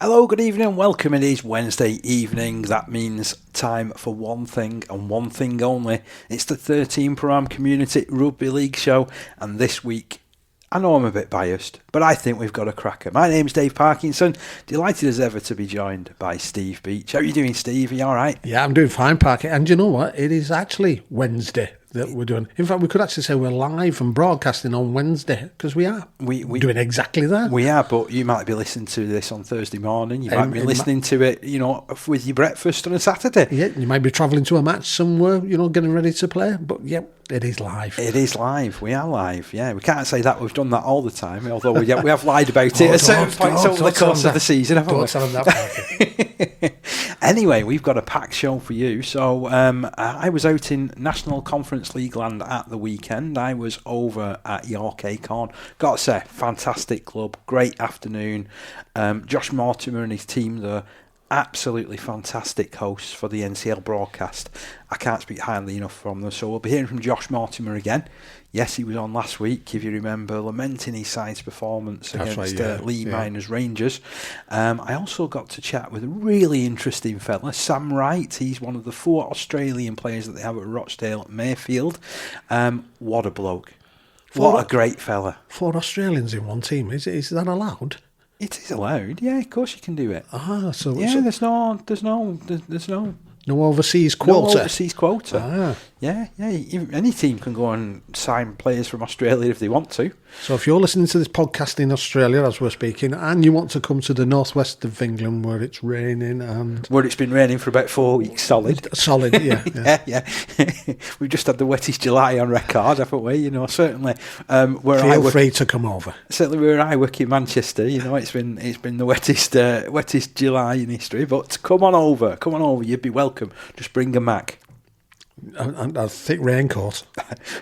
Hello, good evening, welcome. It is Wednesday evening. That means time for one thing and one thing only. It's the 13 Programme Community Rugby League show, and this week, I know I'm a bit biased, but I think we've got a cracker. My name's Dave Parkinson, delighted as ever to be joined by Steve Beech. How are you doing, Steve? Are you all right? Yeah, I'm doing fine, Parky. And you know what? It is actually Wednesday that we're doing. In fact, we could actually say we're live and broadcasting on Wednesday, because we are. We're doing exactly that. We are, but you might be listening to this on Thursday morning. You might be listening to it, with your breakfast on a Saturday. Yeah, you might be travelling to a match somewhere, getting ready to play. But yeah, it is live. It is live. We are live, yeah. We can't say that we've done that all the time, although we have lied about it at certain points over the course of the season, haven't we? Don't tell them that. Anyway, we've got a packed show for you. So I was out in National Conference League land at the weekend. I was over at York Acorn. Got to say, fantastic club, great afternoon. Josh Mortimer and his team there, absolutely fantastic hosts for the NCL broadcast. I can't speak highly enough from them. So we'll be hearing from Josh Mortimer again. Yes, he was on last week, if you remember, lamenting his side's performance against Lee Miners Rangers. I also got to chat with a really interesting fella, Sam Wright. He's one of the 4 Australian players that they have at Rochdale at Mayfield. What a bloke. What a great fella. 4 Australians in one team. Is that allowed? It is allowed. Yeah, of course you can do it. There's no overseas quota. No overseas quota. Yeah. Any team can go and sign players from Australia if they want to. So if you're listening to this podcast in Australia as we're speaking, and you want to come to the northwest of England where it's raining and where it's been raining for about 4 weeks solid. Yeah. We've just had the wettest July on record, haven't we? Certainly. Feel free to come over. Certainly, where I work in Manchester, it's been the wettest July in history. But come on over. You'd be welcome. Just bring a Mac. And a thick raincoat.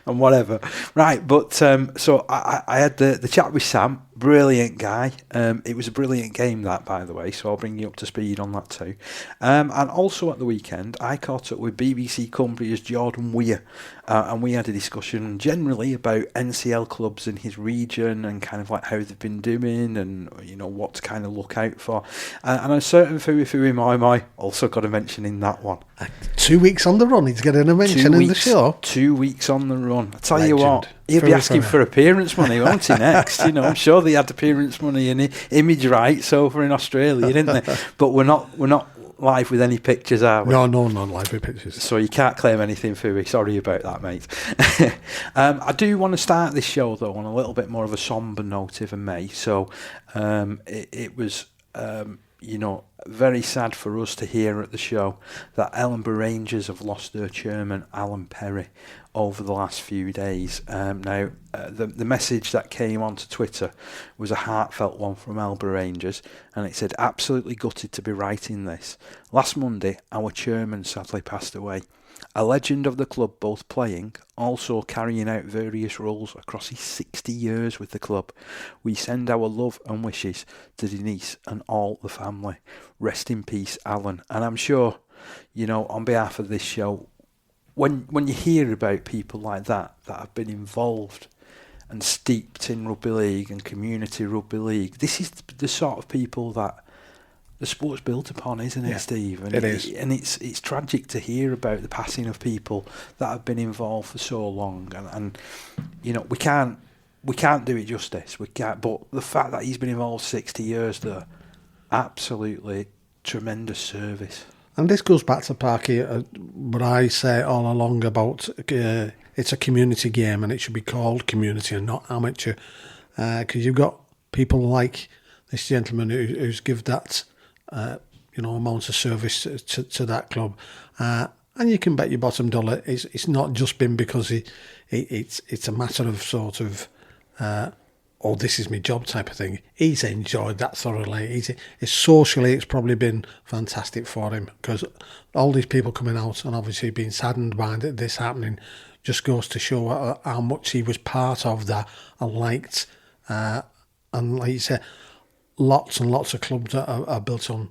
And whatever. Right, but so I had the chat with Sam. Brilliant guy. It was a brilliant game, that, by the way, so I'll bring you up to speed on that too. And also at the weekend, I caught up with BBC Cumbria's Jordan Weir, and we had a discussion generally about NCL clubs in his region and kind of like how they've been doing and, what to kind of look out for. And a certain Fuifui Moimoi also got a mention in that one. 2 weeks on the run, he's getting a mention in the show. 2 weeks on the run. I tell you what, he'll be asking for appearance money, won't he, next? I'm sure they had appearance money and image rights over in Australia, didn't they? But we're not live with any pictures, are we? No, not live with pictures. So you can't claim anything, Fui. Sorry about that, mate. I do want to start this show, though, on a little bit more of a sombre note, if I may. So it was, very sad for us to hear at the show that Ellenbrough Rangers have lost their chairman, Alan Perry, over the last few days. Now, the message that came onto Twitter was a heartfelt one from Ellenbrough Rangers, and it said, "Absolutely gutted to be writing this. Last Monday, our chairman sadly passed away. A legend of the club, both playing, also carrying out various roles across his 60 years with the club. We send our love and wishes to Denise and all the family. Rest in peace, Alan." And I'm sure, on behalf of this show, when you hear about people like that have been involved and steeped in rugby league and community rugby league, this is the sort of people that the sport's built upon, isn't it, Steve? And it is. And it's tragic to hear about the passing of people that have been involved for so long. And we can't do it justice. We can't. But the fact that he's been involved 60 years there, absolutely tremendous service. And this goes back to Parky, what I say all along about it's a community game and it should be called community and not amateur. Because you've got people like this gentleman who's give that amount of service to that club, and you can bet your bottom dollar it's not just been because it's a matter of sort of this is my job type of thing. He's enjoyed that thoroughly. Socially, it's probably been fantastic for him because all these people coming out and obviously being saddened by this happening just goes to show how much he was part of that and liked. And like you said, lots and lots of clubs are built on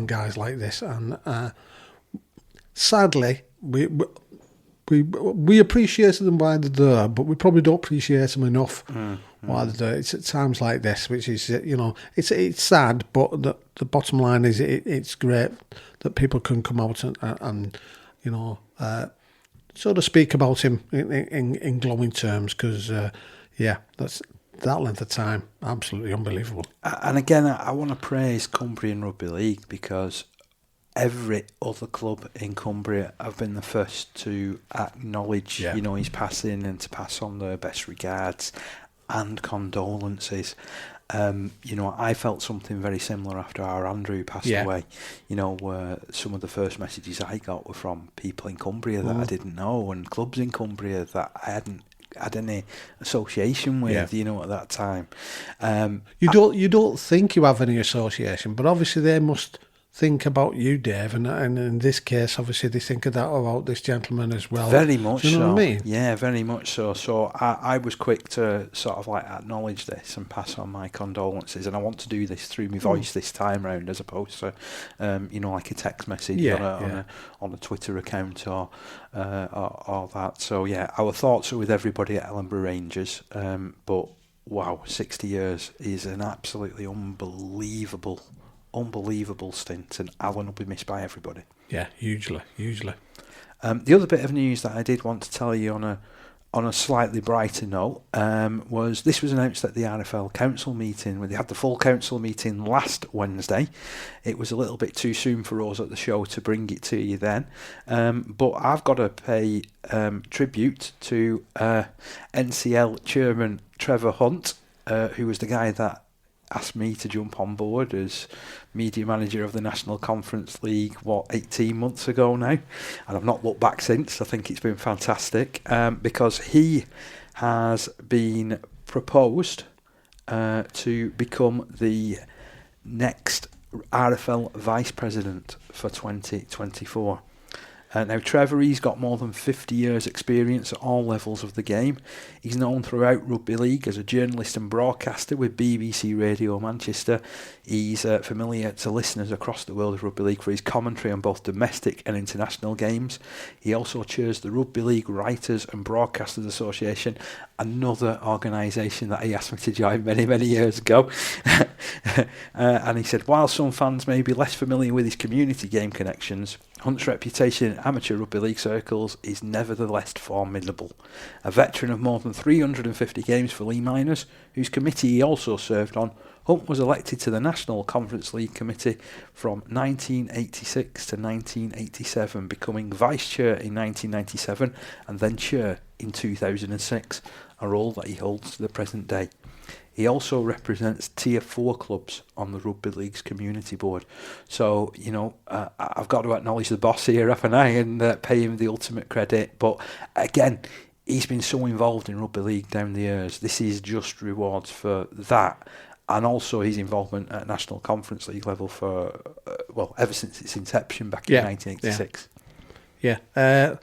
guys like this, and sadly we appreciated them while they're there, but we probably don't appreciate them enough why they do it. It's at times like this, which is, it's sad, but the bottom line is it's great that people can come out and sort of speak about him in glowing terms, because, that's that length of time, absolutely unbelievable. And again, I want to praise Cumbria and Rugby League, because every other club in Cumbria have been the first to acknowledge, his passing and to pass on their best regards and condolences. I felt something very similar after our Andrew passed away. Some of the first messages I got were from people in Cumbria that I didn't know, and clubs in Cumbria that I hadn't had any association with, at that time. You don't think you have any association, but obviously they must think about you, Dave, and in this case, obviously they think of that about this gentleman as well. Very much so. Do you know what I mean? Yeah, very much so. So I was quick to sort of like acknowledge this and pass on my condolences, and I want to do this through my voice this time round, as opposed to, like a text message on a Twitter account or that. So yeah, our thoughts are with everybody at Ellenbrough Rangers. But wow, 60 years is an absolutely unbelievable stint, and Alan will be missed by everybody. Yeah, hugely. The other bit of news that I did want to tell you on a slightly brighter note was this was announced at the RFL council meeting, when they had the full council meeting last Wednesday. It was a little bit too soon for us at the show to bring it to you then, but I've got to pay tribute to NCL chairman Trevor Hunt, who was the guy that asked me to jump on board as media manager of the National Conference League, 18 months ago now, and I've not looked back since. I think it's been fantastic, because he has been proposed to become the next RFL Vice President for 2024. Now, Trevor, he's got more than 50 years' experience at all levels of the game. He's known throughout Rugby League as a journalist and broadcaster with BBC Radio Manchester. He's familiar to listeners across the world of Rugby League for his commentary on both domestic and international games. He also chairs the Rugby League Writers and Broadcasters Association, another organisation that he asked me to join many, many years ago. And he said, while some fans may be less familiar with his community game connections, Hunt's reputation in amateur rugby league circles is nevertheless formidable. A veteran of more than 350 games for Lee Miners, whose committee he also served on, Hunt was elected to the National Conference League Committee from 1986 to 1987, becoming vice chair in 1997 and then chair in 2006, a role that he holds to the present day. He also represents Tier 4 clubs on the Rugby League's community board. So, I've got to acknowledge the boss here, haven't I, and pay him the ultimate credit. But again, he's been so involved in Rugby League down the years. This is just rewards for that. And also his involvement at National Conference League level for, ever since its inception back in 1986. Yeah.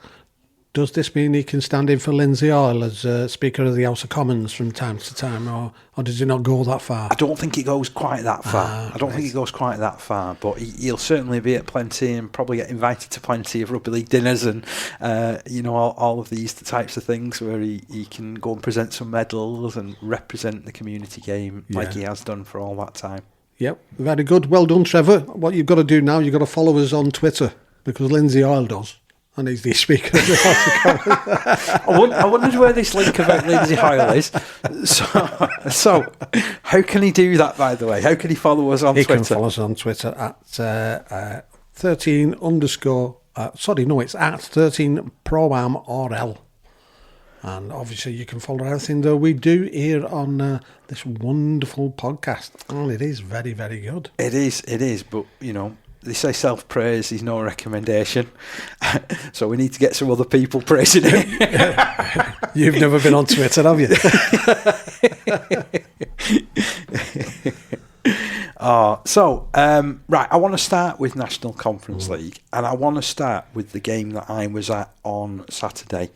Does this mean he can stand in for Lindsay Oil as Speaker of the House of Commons from time to time, or does it not go that far? I don't think it goes quite that far. But he'll certainly be at plenty and probably get invited to plenty of Rugby League dinners and, all of these types of things where he can go and present some medals and represent the community game like he has done for all that time. Yep, very good. Well done, Trevor. What you've got to do now, you've got to follow us on Twitter, because Lindsay Oil does. And he's the Speaker of the House of Commons. I wondered where this link about Lindsay Hoyle is. So, how can he do that, by the way? How can he follow us on Twitter? He can follow us on Twitter at 13 underscore... it's at 13 ProAmRL. And obviously you can follow everything that we do here on this wonderful podcast. And it is very, very good. It is, but, they say self-praise is no recommendation. So we need to get some other people praising it. You've never been on Twitter, have you? Right, I want to start with National Conference League, and I want to start with the game that I was at on Saturday.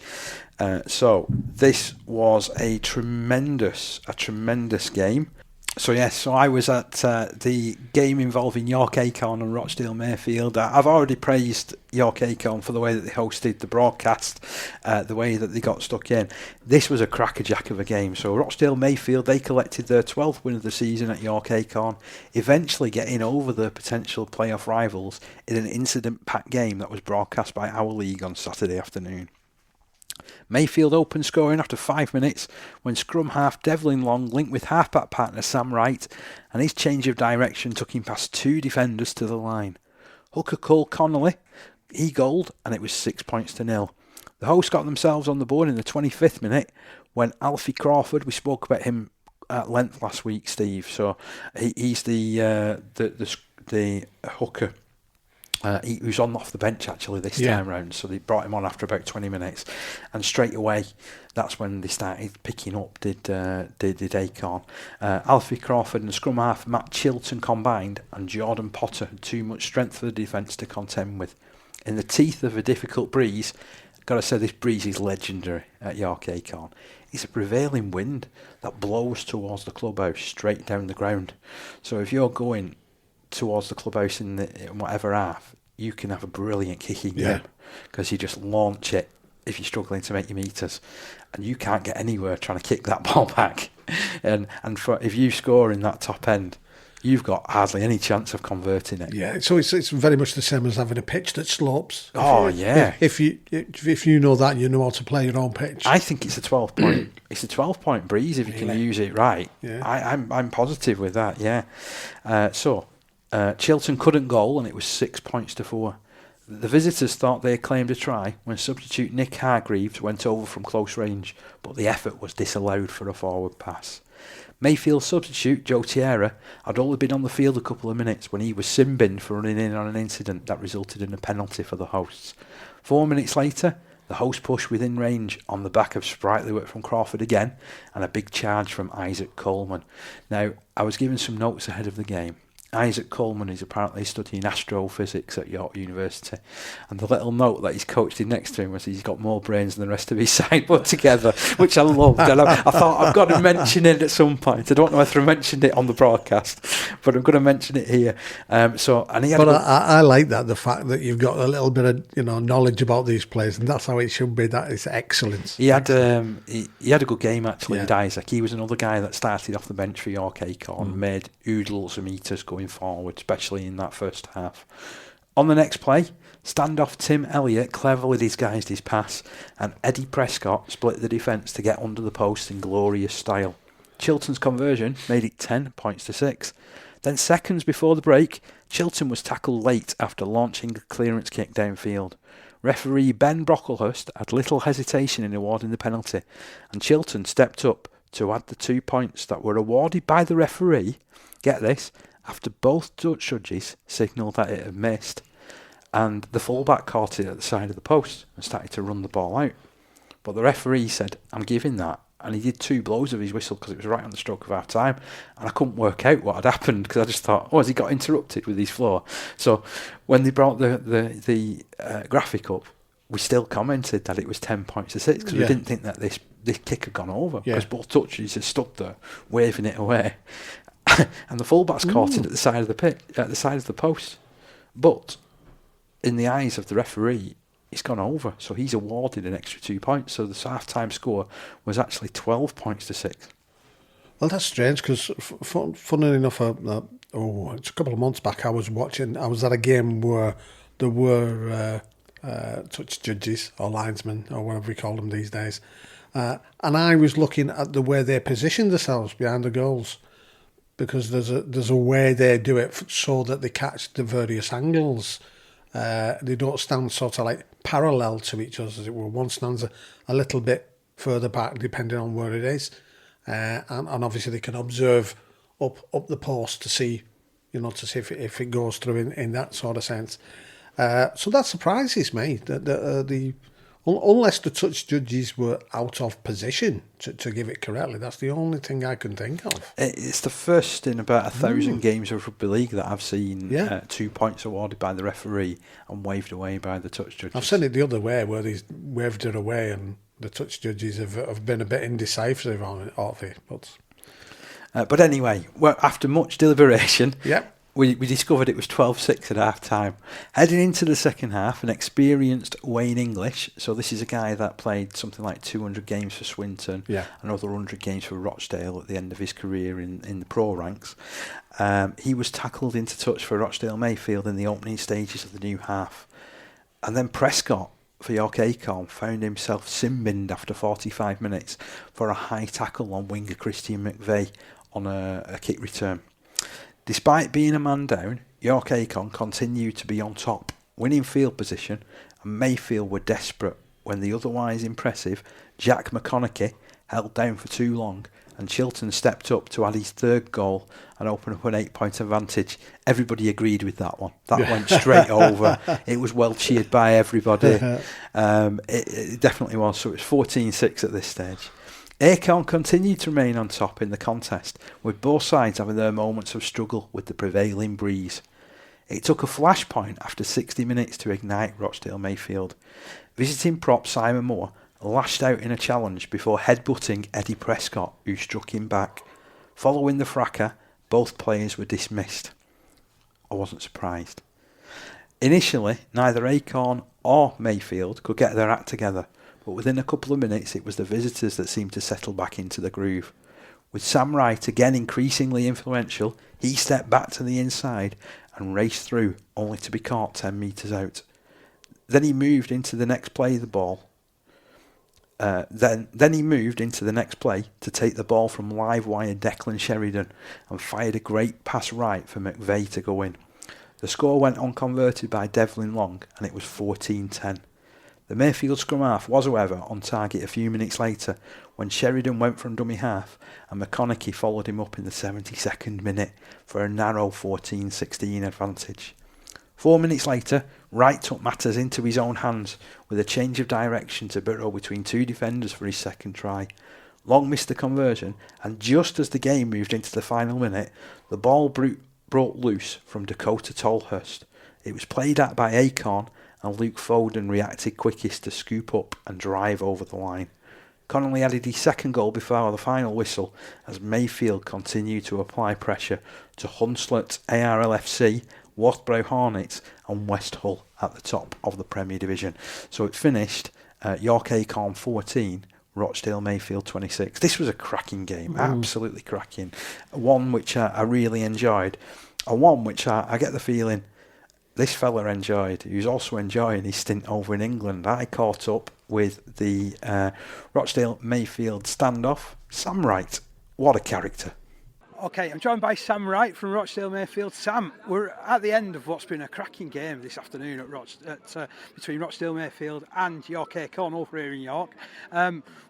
So this was a tremendous game. So I was at the game involving York Acorn and Rochdale Mayfield. I've already praised York Acorn for the way that they hosted the broadcast, the way that they got stuck in. This was a crackerjack of a game. So Rochdale Mayfield, they collected their 12th win of the season at York Acorn, eventually getting over their potential playoff rivals in an incident-packed game that was broadcast by Our League on Saturday afternoon. Mayfield opened scoring after 5 minutes when scrum half Devlin Long linked with halfback partner Sam Wright, and his change of direction took him past 2 defenders to the line. Hooker Cole Connolly, he goaled, and it was 6-0. The hosts got themselves on the board in the 25th minute when Alfie Crawford, we spoke about him at length last week, Steve, so he's the hooker. He was on off the bench actually this time round, so they brought him on after about 20 minutes, and straight away that's when they started picking up. Did Acorn, Alfie Crawford and scrum half Matt Chilton combined, and Jordan Potter had too much strength for the defence to contend with. In the teeth of a difficult breeze, got to say this breeze is legendary at York Acorn. It's a prevailing wind that blows towards the clubhouse straight down the ground. So if you're going towards the clubhouse in whatever half, you can have a brilliant kicking game because you just launch it if you're struggling to make your meters, and you can't get anywhere trying to kick that ball back. And if you score in that top end, you've got hardly any chance of converting it. Yeah, so it's very much the same as having a pitch that slopes. If you know that, you know how to play your own pitch. I think it's a 12-point. It's a 12-point breeze if you can use it right. Yeah. I'm positive with that. Yeah. Chilton couldn't goal, and it was 6-4. The visitors thought they had claimed a try when substitute Nick Hargreaves went over from close range, but the effort was disallowed for a forward pass. Mayfield substitute Joe Tierra had only been on the field a couple of minutes when he was sin-binned for running in on an incident that resulted in a penalty for the hosts. 4 minutes later, the host pushed within range on the back of sprightly work from Crawford again, and a big charge from Isaac Coleman. Now, I was given some notes ahead of the game. Isaac Coleman is apparently studying astrophysics at York University, and the little note that he's coached in next to him was he's got more brains than the rest of his side put together, which I loved. And I thought I've got to mention it at some point. I don't know whether I mentioned it on the broadcast, but I'm going to mention it here. I like that, the fact that you've got a little bit of knowledge about these players, and that's how it should be. That is excellence. He had a good game actually. With Isaac, he was another guy that started off the bench for York Acorn, made oodles of meters going forward, especially in that first half. On the next play, standoff Tim Elliott cleverly disguised his pass, and Eddie Prescott split the defence to get under the post in glorious style. Chilton's conversion made it 10-6. Then seconds before the break, Chilton was tackled late after launching a clearance kick downfield. Referee Ben Brocklehurst had little hesitation in awarding the penalty, and Chilton stepped up to add the 2 points that were awarded by the referee, get this, after both judges signalled that it had missed, and the fullback caught it at the side of the post and started to run the ball out. But the referee said, I'm giving that, and he did 2 blows of his whistle because it was right on the stroke of half time, and I couldn't work out what had happened because I just thought, has he got interrupted with his floor? So when they brought the graphic up, we still commented that it was 10-6 because we didn't think that this kick had gone over because both touches had stood there waving it away. And the fullback's caught it at the side of the pit, at the side of the post. But in the eyes of the referee, it's gone over, so he's awarded an extra 2 points. So the half-time score was actually 12-6. Well, that's strange because, funnily enough, it's a couple of months back. I was at a game where there were touch judges or linesmen or whatever we call them these days, and I was looking at the way they positioned themselves behind the goals. Because there's a way they do it so that they catch the various angles. They don't stand sort of like parallel to each other, as it were. One stands a little bit further back, depending on where it is, and obviously they can observe up the post to see, if it goes through in that sort of sense. So that surprises me that unless the touch judges were out of position to give it correctly. That's the only thing I can think of. It's the first in about 1,000 games of rugby league that I've seen 2 points awarded by the referee and waved away by the touch judges. I've seen it the other way, where they waved it away and the touch judges have been a bit indecisive on it. But But anyway, well, after much deliberation, Yep. we discovered it was 12-6 at half-time. Heading into the second half, an experienced Wayne English, so this is a guy that played something like 200 games for Swinton, another 100 games for Rochdale at the end of his career in the pro ranks. He was tackled into touch for Rochdale Mayfield in the opening stages of the new half. And then Prescott for York Acorn found himself sin-binned after 45 minutes for a high tackle on winger Christian McVeigh on a kick return. Despite being a man down, York Acorn continued to be on top, winning field position, and Mayfield were desperate when the otherwise impressive Jack McConaughey held down for too long and Chilton stepped up to add his third goal and open up an 8-point advantage. Everybody agreed with that one. That went straight over. It was well cheered by everybody. It definitely was. So it was 14-6 at this stage. Acorn continued to remain on top in the contest, with both sides having their moments of struggle with the prevailing breeze. It took a flashpoint after 60 minutes to ignite Rochdale Mayfield. Visiting prop Simon Moore lashed out in a challenge before headbutting Eddie Prescott, who struck him back. Following the fracas, both players were dismissed. I wasn't surprised. Initially, neither Acorn or Mayfield could get their act together, but within a couple of minutes it was the visitors that seemed to settle back into the groove. With Sam Wright again increasingly influential, he stepped back to the inside and raced through, only to be caught 10 metres out. Then he moved into the next play to take the ball from live wire Declan Sheridan and fired a great pass right for McVeigh to go in. The score went unconverted by Devlin Long and it was 14-10. The Mayfield scrum half was, however, on target a few minutes later when Sheridan went from dummy half and McConaughey followed him up in the 72nd minute for a narrow 14-16 advantage. 4 minutes later, Wright took matters into his own hands with a change of direction to burrow between two defenders for his second try. Long missed the conversion, and just as the game moved into the final minute, the ball broke loose from Dakota Tolhurst. It was played at by Acorn, and Luke Foden reacted quickest to scoop up and drive over the line. Connolly added his second goal before the final whistle as Mayfield continued to apply pressure to Hunslet ARLFC, Worthborough Hornets and West Hull at the top of the Premier Division. So it finished York Acorn 14, Rochdale Mayfield 26. This was a cracking game, absolutely cracking. One which I really enjoyed, and one which I get the feeling this fella enjoyed. He was also enjoying his stint over in England. I caught up with the Rochdale Mayfield standoff. Sam Wright, what a character. Okay, I'm joined by Sam Wright from Rochdale Mayfield. Sam, we're at the end of what's been a cracking game this afternoon between Rochdale Mayfield and York Acorn over here in York.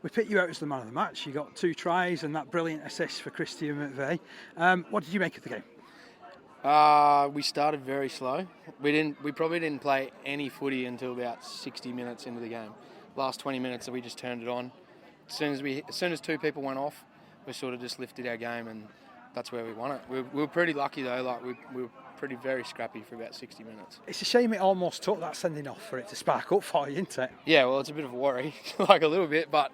We picked you out as the man of the match. You got 2 tries and that brilliant assist for Christian McVeigh. What did you make of the game? We started very slow. We probably didn't play any footy until about 60 minutes into the game. Last 20 minutes we just turned it on. As soon as 2 people went off, we sort of just lifted our game and that's where we won it. We were pretty lucky though. Like we were very scrappy for about 60 minutes. It's a shame it almost took that sending off for it to spark up for you, isn't it? Yeah, well, it's a bit of a worry, like a little bit, but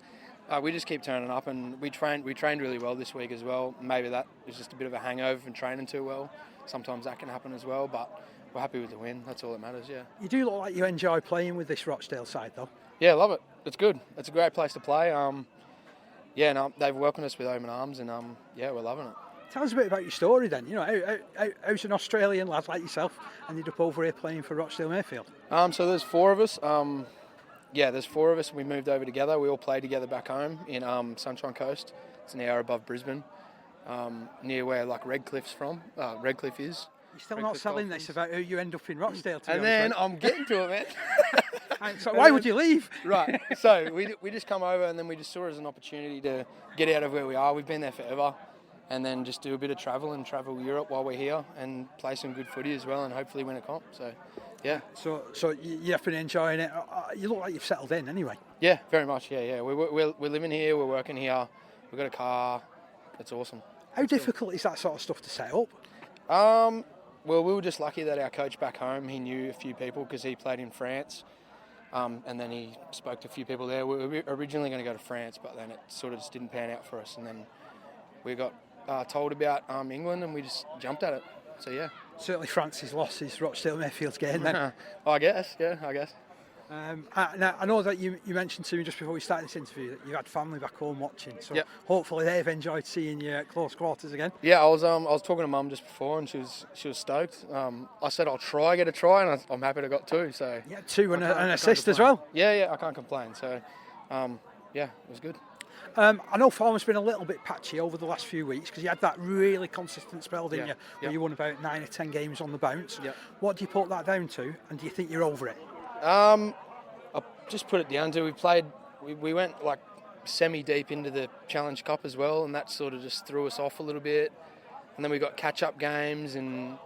we just keep turning up and we trained really well this week as well. Maybe that was just a bit of a hangover from training too well. Sometimes that can happen as well, but we're happy with the win. That's all that matters, yeah. You do look like you enjoy playing with this Rochdale side, though. Yeah, love it. It's good. It's a great place to play. They've welcomed us with open arms, and we're loving it. Tell us a bit about your story then. You know, how's an Australian lad like yourself ended up over here playing for Rochdale Mayfield? So there's 4 of us. There's 4 of us. We moved over together. We all played together back home in Sunshine Coast. It's an hour above Brisbane. Near where Redcliffe is. You're still not selling this about how you end up in Rochdale, and then I'm getting to it, man. So why would you leave? Right. So we just come over and then we just saw it as an opportunity to get out of where we are. We've been there forever, and then just do a bit of travel Europe while we're here and play some good footy as well and hopefully win a comp. So, yeah. So you've been enjoying it. You look like you've settled in anyway. Yeah, very much. Yeah. We're living here. We're working here. We've got a car. It's awesome. How difficult is that sort of stuff to set up? Well, we were just lucky that our coach back home, he knew a few people because he played in France. And then he spoke to a few people there. We were originally going to go to France, but then it sort of just didn't pan out for us. And then we got told about England, and we just jumped at it. So yeah. Certainly France's loss is Rochdale Mayfield's game then. I guess. I know that you mentioned to me just before we started this interview that you had family back home watching, so hopefully they've enjoyed seeing you at close quarters again. Yeah, I was talking to Mum just before, and she was stoked. I said I'll get a try, and I'm happy I got 2. So yeah, 2 and an assist as well. Yeah, I can't complain. So it was good. I know form's been a little bit patchy over the last few weeks because you had that really consistent spell, didn't you? Where you won about 9 or 10 games on the bounce. Yep. What do you put that down to, and do you think you're over it? I just put it down to we went like semi-deep into the Challenge Cup as well, and that sort of just threw us off a little bit. And then we got catch-up games and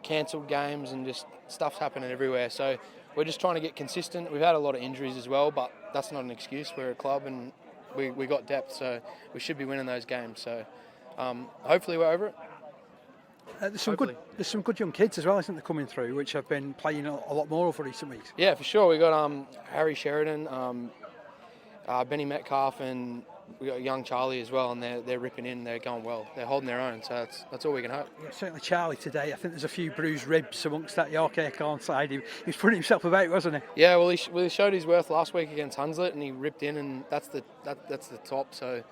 cancelled games, and just stuff's happening everywhere. So we're just trying to get consistent. We've had a lot of injuries as well, but that's not an excuse. We're a club, and we got depth, so we should be winning those games. So hopefully we're over it. There's some good young kids as well, isn't there, coming through, which have been playing a lot more over recent weeks. Yeah, for sure. We got Harry Sheridan, Benny Metcalf, and we got young Charlie as well, and they're ripping in. They're going well. They're holding their own, so that's all we can hope. Yeah, certainly Charlie today. I think there's a few bruised ribs amongst that York Acorn side. He was putting himself about, wasn't he? Yeah, well, he showed his worth last week against Hunslet, and he ripped in, and that's the top. So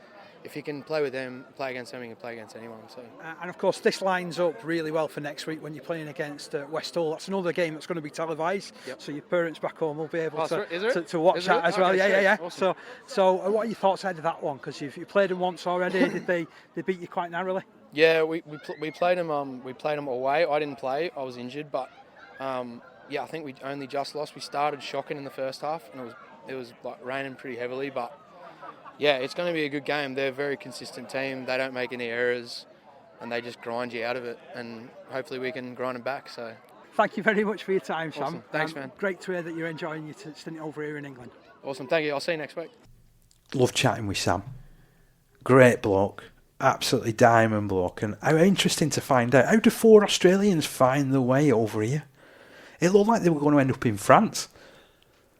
if he can play with them, play against them, he can play against anyone. So. And of course, this lines up really well for next week when you're playing against West Hull. That's another game that's going to be televised, so your parents back home will be able to watch that as well. Yeah. Awesome. So what are your thoughts ahead of that one? Because you've played them once already. Did they beat you quite narrowly? Yeah, we played them. We played them away. I didn't play. I was injured, but I think we only just lost. We started shocking in the first half, and it was like raining pretty heavily, but. Yeah, it's going to be a good game. They're a very consistent team. They don't make any errors, and they just grind you out of it. And hopefully we can grind them back. So, thank you very much for your time, Sam. Awesome. Thanks, man. Great to hear that you're enjoying your stint over here in England. Awesome. Thank you. I'll see you next week. Love chatting with Sam. Great bloke. Absolutely diamond bloke. And how interesting to find out. How do 4 Australians find their way over here? It looked like they were going to end up in France.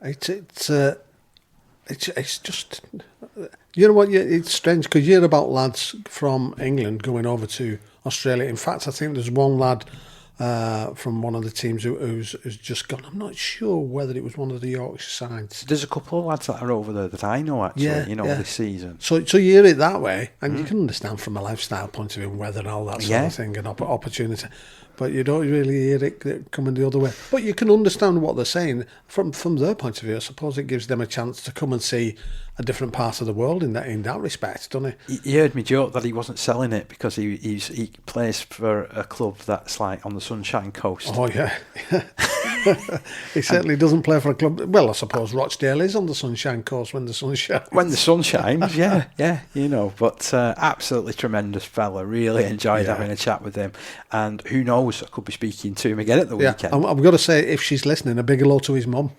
It's just, you know what, it's strange because you hear about lads from England going over to Australia. In fact, I think there's one lad from one of the teams who's just gone. I'm not sure whether it was one of the Yorkshire sides. There's a couple of lads that are over there that I know actually, this season. So you hear it that way, and you can understand from a lifestyle point of view, weather and all that sort of thing, and opportunity. But you don't really hear it coming the other way. But you can understand what they're saying from their point of view. I suppose it gives them a chance to come and see a different part of the world in that respect, doesn't it? He heard me joke that he wasn't selling it because he plays for a club that's like on the Sunshine Coast. Oh yeah. He certainly doesn't play for a club. Well, I suppose Rochdale is on the Sunshine Coast when the sun shines. When the sun shines, yeah, But absolutely tremendous fella. Really enjoyed having a chat with him. And who knows, I could be speaking to him again at the weekend. I've got to say, if she's listening, a big hello to his mum.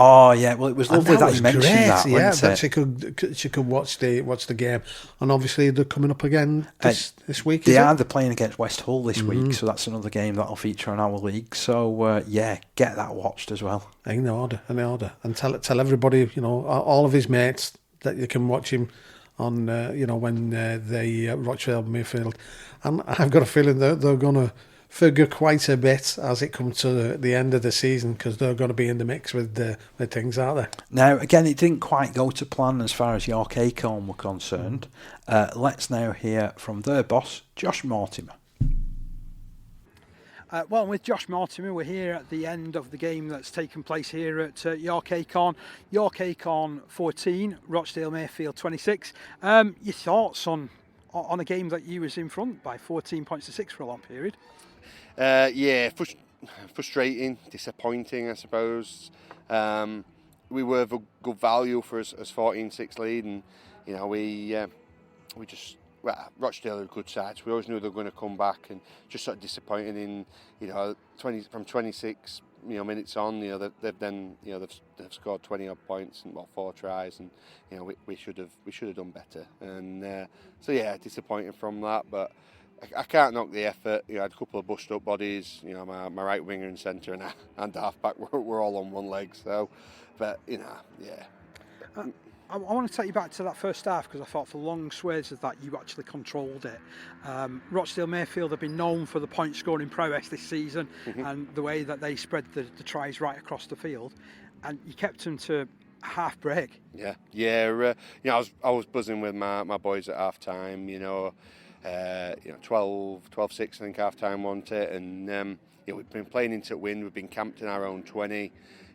Oh yeah, well it was lovely that you mentioned that. Yeah, that she could watch the game, and obviously they're coming up again this week. They're playing against West Hull this week, so that's another game that'll feature on our league. So get that watched as well. In order, and tell everybody, all of his mates that you can watch him on, when they Rochdale Mayfield, and I've got a feeling they're going to figure quite a bit as it comes to the end of the season because they're going to be in the mix with things, aren't they? Now, again, it didn't quite go to plan as far as York Acorn were concerned. Let's now hear from their boss, Josh Mortimer. Well, with Josh Mortimer, we're here at the end of the game that's taken place here at York Acorn. York Acorn 14, Rochdale Mayfield 26. Your thoughts on a game that you was in front by 14 points to 6 for a long period? Frustrating, disappointing, I suppose. We were of a good value for us as 14-6 lead, and Rochdale are a good side. So we always knew they were going to come back, and just sort of disappointed in 26 minutes on. They've scored 20 odd points and 4 tries, and we should have done better. And disappointing from that, but. I can't knock the effort. I had a couple of busted up bodies. My right winger and centre and half back were all on one leg. So, but I want to take you back to that first half because I thought for long swathes of that you actually controlled it. Rochdale Mayfield have been known for the point scoring prowess this season and the way that they spread the tries right across the field, and you kept them to half break. Yeah. You know, I was buzzing with my boys at half time. 12-6 I think half time, wasn't it? And we've been playing into wind. We've been camped in our own 20.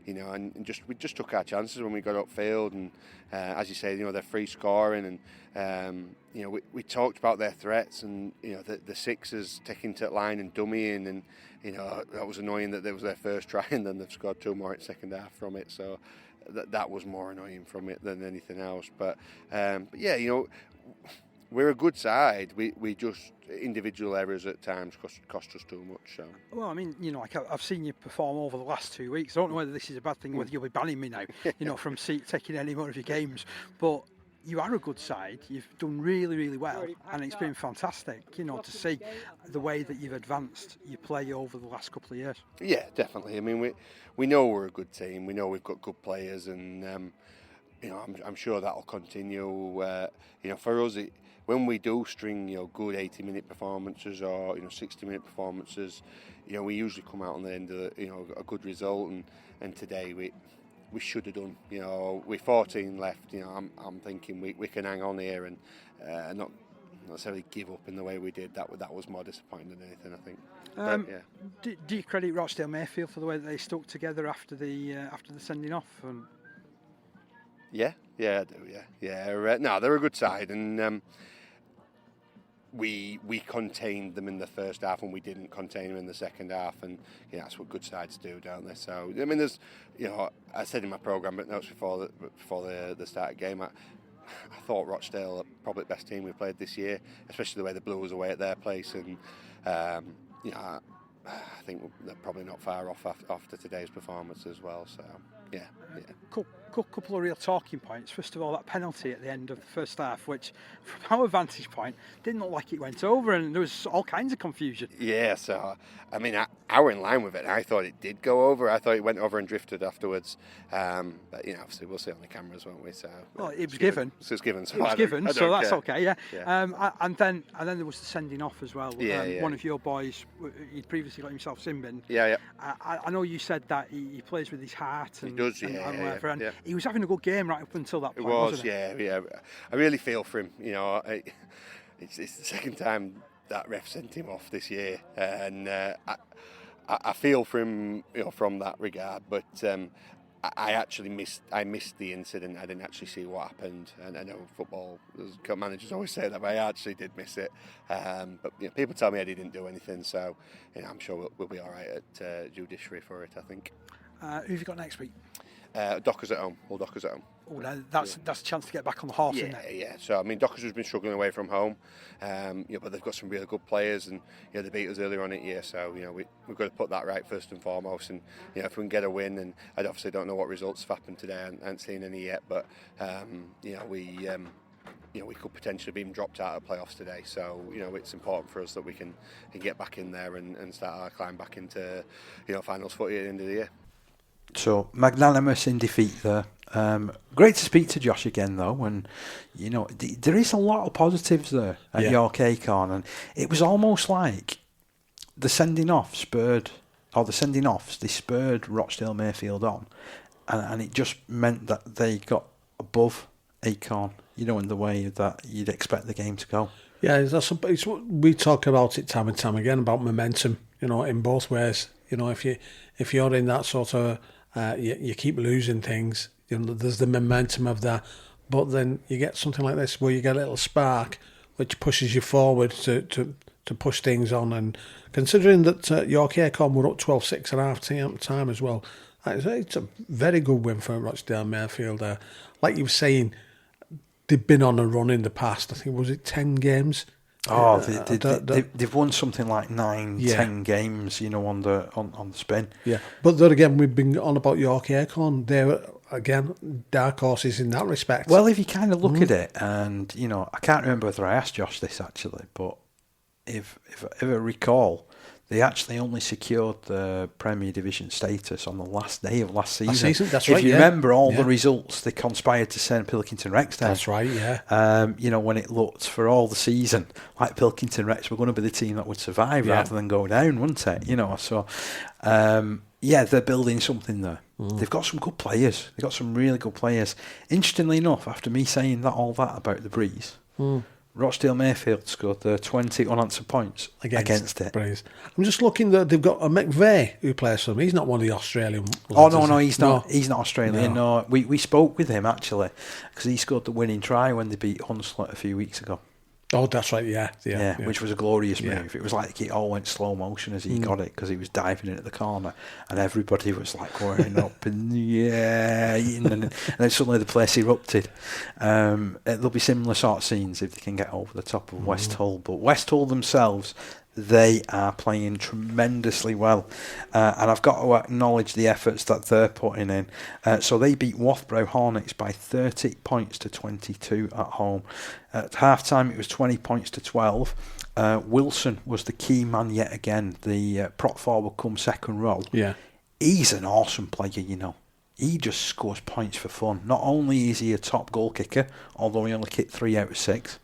And we just took our chances when we got upfield, and as you say, they're free scoring, and we talked about their threats, and the sixers taking to line and dummying, and that was annoying that there was their first try, and then they've scored 2 more in second half from it. So that was more annoying from it than anything else. But yeah, we're a good side. We just individual errors at times cost us too much. So. Well, I mean, I've seen you perform over the last 2 weeks. I don't know whether this is a bad thing, whether you'll be banning me now, from taking any more of your games. But you are a good side. You've done really, really well, and it's been fantastic. To see the way that you've advanced your play over the last couple of years. Yeah, definitely. I mean, we know we're a good team. We know we've got good players, and I'm sure that'll continue. For us, when we do string good 80-minute performances or 60-minute performances, we usually come out on the end of a good result, and today we should have done. With 14 left, I'm thinking we can hang on here and not necessarily give up in the way we did. That was more disappointing than anything, I think. Yeah. Do you credit Rochdale Mayfield for the way that they stuck together after the sending off? And Yeah, I do. Yeah. No, they're a good side, and we contained them in the first half, and we didn't contain them in the second half, and that's what good sides do, don't they? So I mean, there's I said in my programme, but notes before the start of the game, I thought Rochdale are probably the best team we've played this year, especially the way they blew us away at their place, and I think they're probably not far off after today's performance as well. So yeah. Couple of real talking points. First of all, that penalty at the end of the first half, which from our vantage point didn't look like it went over, and there was all kinds of confusion. Yeah, so I mean, I were in line with it, and I thought it did go over. I thought it went over and drifted afterwards. But obviously we'll see on the cameras, won't we? So well, it was given. So it's given. So it was given. So that's care. Okay. Yeah. And then there was the sending off as well. One of your boys, he'd previously got himself sin-binned. Yeah. I know you said that he plays with his heart. And, he does. And he was having a good game right up until that point. Wasn't it? Yeah. I really feel for him. It's the second time that ref sent him off this year, and I feel for him, from that regard. But I actually missed the incident. I didn't actually see what happened, and I know football managers always say that, but I actually did miss it. But people tell me Eddie didn't do anything, so I'm sure we'll be all right at judiciary for it, I think. Who have you got next week? Dockers at home. All Dockers at home. Oh, that's a chance to get back on the horse, isn't it? Yeah. So I mean, Dockers has been struggling away from home, but they've got some really good players, and they beat us earlier on in the year. So we've got to put that right first and foremost, and if we can get a win, and I obviously don't know what results have happened today. I haven't seen any yet, but we could potentially be dropped out of playoffs today. So it's important for us that we can get back in there and start our climb back into finals footy at the end of the year. So magnanimous in defeat there. Great to speak to Josh again though, and there is a lot of positives there at York Acorn, and it was almost like the sending offs spurred Rochdale Mayfield on, and it just meant that they got above Acorn, in the way that you'd expect the game to go. Yeah, we talk about it time and time again about momentum, in both ways. If you're in that sort of you keep losing things, there's the momentum of that, but then you get something like this where you get a little spark which pushes you forward to push things on. And considering that York Acorn were up 12-6 at half time as well, it's a very good win for Rochdale Mayfield. Like you were saying, they've been on a run in the past. I think, was it 10 games? Oh, they've won something like 9-10 games, on the spin. Yeah, but then again, we've been on about York Acorn. They're again dark horses in that respect. Well, if you kind of look at it, and I can't remember whether I asked Josh this actually, but if I ever recall, they actually only secured the Premier Division status on the last day of last season. That's if right, you remember all Yeah. the results, they conspired to send Pilkington Rex down. That's right, yeah. You know, when it looked for all the season like Pilkington Rex were going to be the team that would survive rather than go down, wouldn't it? You know, so yeah, they're building something there. They've got some good players. They've got some really good players. Interestingly enough, after me saying all that about the Breeze, Rochdale Mayfield scored their 20 unanswered points against it. Breeze. I'm just looking that they've got a McVeigh who plays for them. He's not one of the Australian Oh, lads, no, is he's he? not. He's not Australian. No. We spoke with him actually because he scored the winning try when they beat Hunslet a few weeks ago. Oh, that's right. Yeah. Which was a glorious Yeah. move. It was like it all went slow motion as he got it because he was diving in at the corner, and everybody was like going up in the air, and then suddenly the place erupted. There'll be similar sort of scenes if they can get over the top of West Hull, but West Hull themselves, they are playing tremendously well, and I've got to acknowledge the efforts that they're putting in. So they beat Loughborough Hornets by 30 points to 22 at home. At half-time it was 20 points to 12. Wilson was the key man yet again, the prop forward come second row. Yeah. He's an awesome player, you know. He just scores points for fun. Not only is he a top goal kicker, although he only kicked 3 out of 6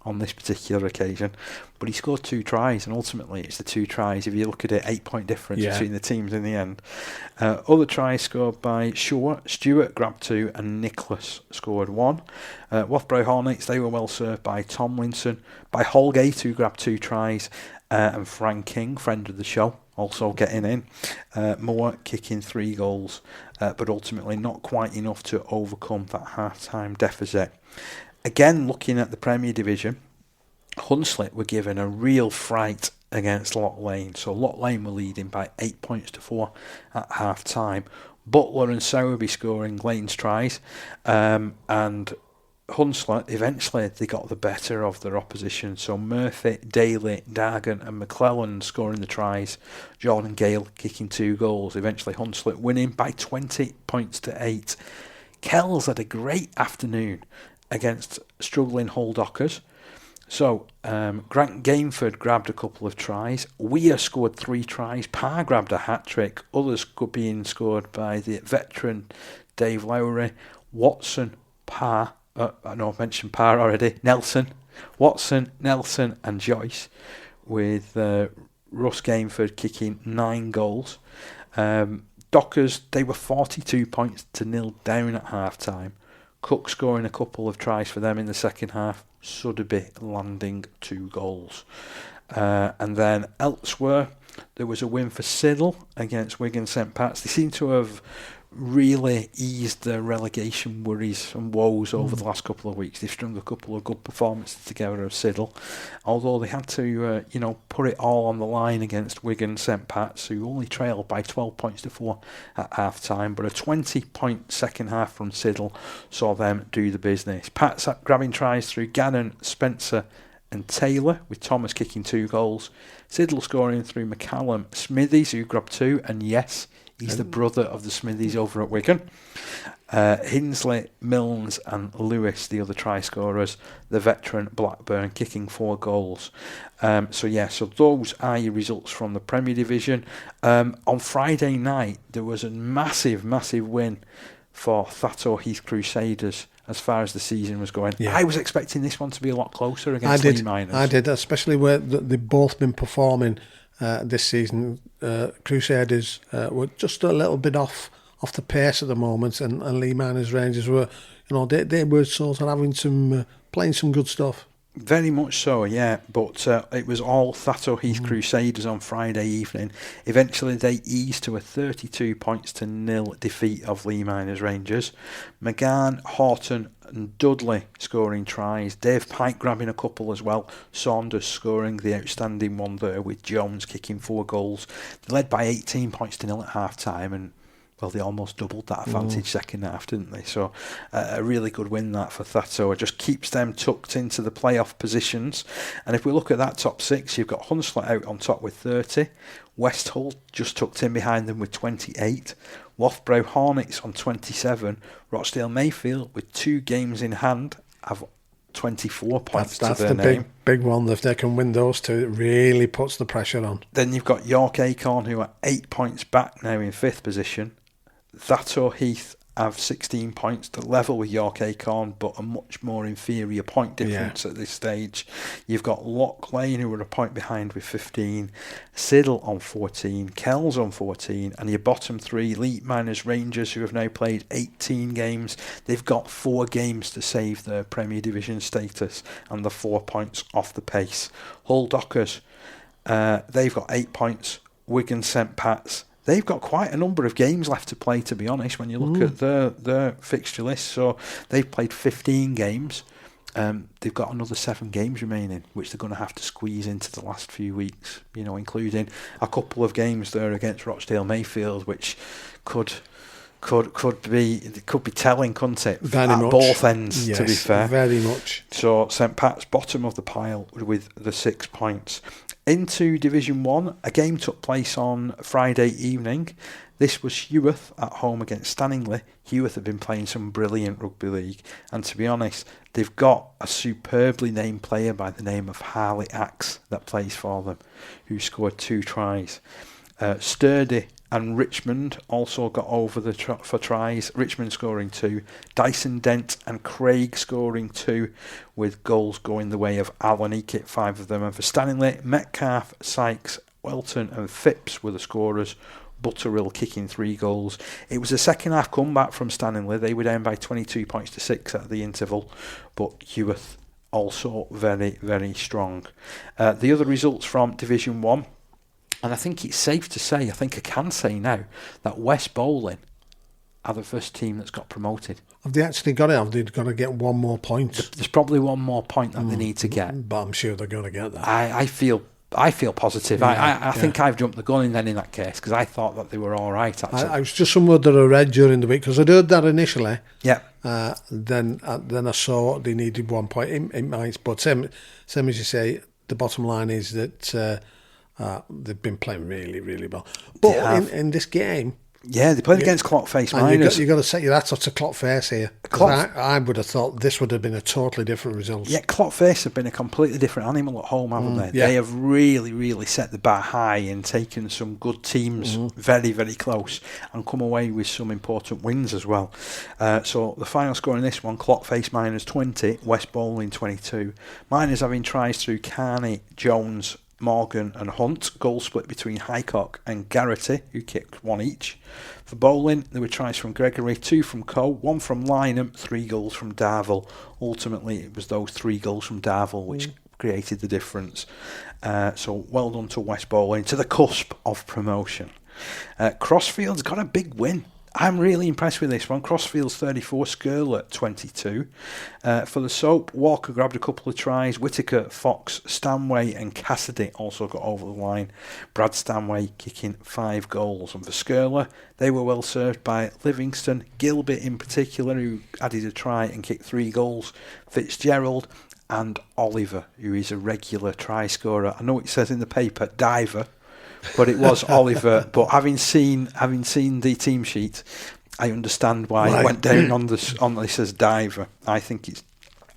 on this particular occasion, but he scored 2 tries, and ultimately it's the 2 tries. If you look at it, 8-point difference between the teams in the end. Other tries scored by Stewart grabbed 2, and Nicholas scored 1. Loughborough Hornets, they were well served by Tomlinson, by Holgate, who grabbed 2 tries, and Frank King, friend of the show, also getting in. Moore kicking 3 goals, but ultimately not quite enough to overcome that half-time deficit. Again, looking at the Premier Division, Hunslet were given a real fright against Lock Lane. So Lock Lane were leading by 8 points to 4 at half-time. Butler and Sowerby scoring Lane's tries, and Hunslet, eventually they got the better of their opposition. So Murphy, Daly, Dargan and McClellan scoring the tries. Jordan Gale kicking 2 goals. Eventually Hunslet winning by 20 points to 8. Kells had a great afternoon against struggling Hull Dockers. So Grant Gainford grabbed a couple of tries. Weir scored 3 tries. Parr grabbed a hat-trick. Others being scored by the veteran Dave Lowry. Watson, Parr, I know I've mentioned Parr already. Watson, Nelson and Joyce, with Russ Gainford kicking 9 goals. Dockers, they were 42 points to 0 down at half-time. Cook scoring a couple of tries for them in the second half. Sotheby landing 2 goals. And then elsewhere, there was a win for Siddle against Wigan St Pat's. They seem to have really eased their relegation worries and woes over the last couple of weeks. They've strung a couple of good performances together of Siddle, although they had to put it all on the line against Wigan St Pat's, who only trailed by 12 points to 4 at half time, but a 20-point second half from Siddle saw them do the business. Pat's grabbing tries through Gannon, Spencer and Taylor, with Thomas kicking 2 goals. Siddle scoring through McCallum, Smithies, who grabbed 2, and yes, he's the brother of the Smithies over at Wigan. Hinsley, Milnes and Lewis, the other try scorers. The veteran Blackburn kicking 4 goals. So those are your results from the Premier Division. On Friday night, there was a massive win for Thatto Heath Crusaders as far as the season was going. Yeah. I was expecting this one to be a lot closer against Lee Miners. I did, especially where they've both been performing this season. Crusaders were just a little bit off the pace at the moment, and Lee Miners Rangers were, they were sort of having playing some good stuff. Very much so, yeah. But it was all Thatto Heath Crusaders on Friday evening. Eventually, they eased to a 32 points to 0 defeat of Lee Miners Rangers. McGann, Horton and Dudley scoring tries. Dave Pike grabbing a couple as well. Saunders scoring the outstanding one there, with Jones kicking 4 goals. They led by 18 points to 0 at half time, and well, they almost doubled that advantage second half, didn't they? So a really good win that for Thatto. It just keeps them tucked into the playoff positions. And if we look at that top 6, you've got Hunslet out on top with 30. West Hull just tucked in behind them with 28. Loughborough Hornets on 27. Rochdale Mayfield, with 2 games in hand, have 24 points That's to their the name. big one. If they can win those two, it really puts the pressure on. Then you've got York Acorn, who are 8 points back now in 5th position. Thatto Heath have 16 points to level with York Acorn, but a much more inferior point difference at this stage. You've got Loch Lane, who are a point behind with 15, Siddle on 14, Kells on 14, and your bottom three, Leet Miners Rangers, who have now played 18 games. They've got 4 games to save their Premier Division status, and they're 4 points off the pace. Hull Dockers, they've got 8 points. Wigan St Pat's, they've got quite a number of games left to play, to be honest, when you look at their fixture list. So they've played 15 games. They've got another 7 games remaining, which they're going to have to squeeze into the last few weeks, including a couple of games there against Rochdale Mayfield, which could be telling, couldn't it? Very at much. Both ends, Yes, to be fair. Very much. So St Pat's bottom of the pile with the 6 points. Into Division 1, a game took place on Friday evening. This was Heworth at home against Stanningley. Heworth have been playing some brilliant rugby league, and to be honest, they've got a superbly named player by the name of Harley Axe that plays for them, who scored 2 tries. Sturdy and Richmond also got over for tries, Richmond scoring 2, Dyson Dent and Craig scoring 2, with goals going the way of Alan. He kicked 5 of them. And for Stanningley, Metcalf, Sykes, Welton and Phipps were the scorers, Butterill kicking 3 goals. It was a second half comeback from Stanningley. They were down by 22 points to 6 at the interval, but Heworth also very, very strong. The other results from Division 1, and I think it's safe to say, I think I can say now, that West Bowling are the first team that's got promoted. Have they actually got it? Have they got to get one more point? There's probably one more point that they need to get. But I'm sure they're going to get that. I feel positive. I think I've jumped the gun in that case, because I thought that they were all right, actually. I was just somewhere that I read during the week, because I'd heard that initially. Yeah. Then I saw they needed 1 point. It might, but same as you say, the bottom line is that they've been playing really, really well. But in this game, yeah, they played against Clockface Miners. You've got to set your hats off to Clockface here. I would have thought this would have been a totally different result. Yeah, Clockface have been a completely different animal at home, haven't they? Yeah. They have really, really set the bar high and taken some good teams very, very close and come away with some important wins as well. So the final score in this one, Clockface Miners 20, West Bowling 22. Miners having tries through Carney, Jones, Morgan and Hunt. Goal split between Highcock and Garrity, who kicked 1 each. For Bowling, there were tries from Gregory, 2 from Coe, 1 from Lynham, 3 goals from Darvel. Ultimately, it was those 3 goals from Darvel which created the difference. So well done to West Bowling, to the cusp of promotion. Crossfield's got a big win. I'm really impressed with this one. Crossfield's 34, Skirler 22. For the Soap, Walker grabbed a couple of tries. Whittaker, Fox, Stanway and Cassidy also got over the line. Brad Stanway kicking 5 goals. And for Skirler, they were well served by Livingston, Gilbert in particular, who added a try and kicked 3 goals. Fitzgerald and Oliver, who is a regular try scorer. I know it says in the paper, diver, but it was Oliver. But having seen the team sheet, I understand why it went down on this as diver. I think it's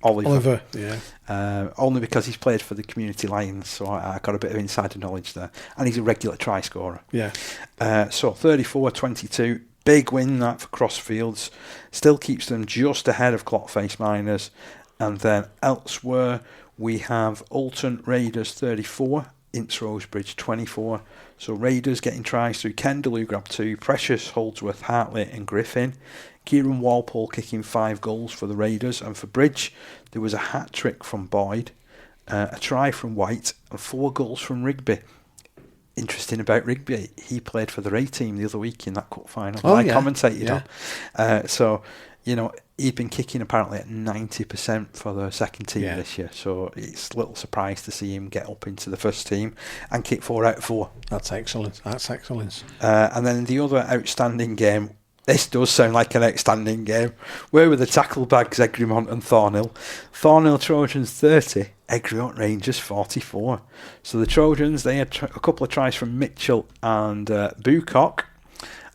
Oliver. Yeah. Only because he's played for the Community Lions, so I got a bit of insider knowledge there. And he's a regular try scorer. Yeah. So 34-22, big win that for Crossfields. Still keeps them just ahead of Clockface Miners. And then elsewhere we have Alton Raiders 34. Ince Rosebridge 24. So Raiders getting tries through Kendall, who grabbed 2, Precious, Holdsworth, Hartley and Griffin. Kieran Walpole kicking 5 goals for the Raiders. And for Bridge, there was a hat-trick from Boyd, a try from White and 4 goals from Rugby. Interesting about Rugby, he played for the A team the other week in that cup final. I commentated on. So, he'd been kicking apparently at 90% for the second team this year, so it's a little surprise to see him get up into the first team and kick 4 out of 4. That's excellent. And then the other outstanding game, this does sound like an outstanding game. Where were the tackle bags, Egremont and Thornhill? Thornhill Trojans 30, Egremont Rangers 44. So the Trojans, they had a couple of tries from Mitchell and Bucock.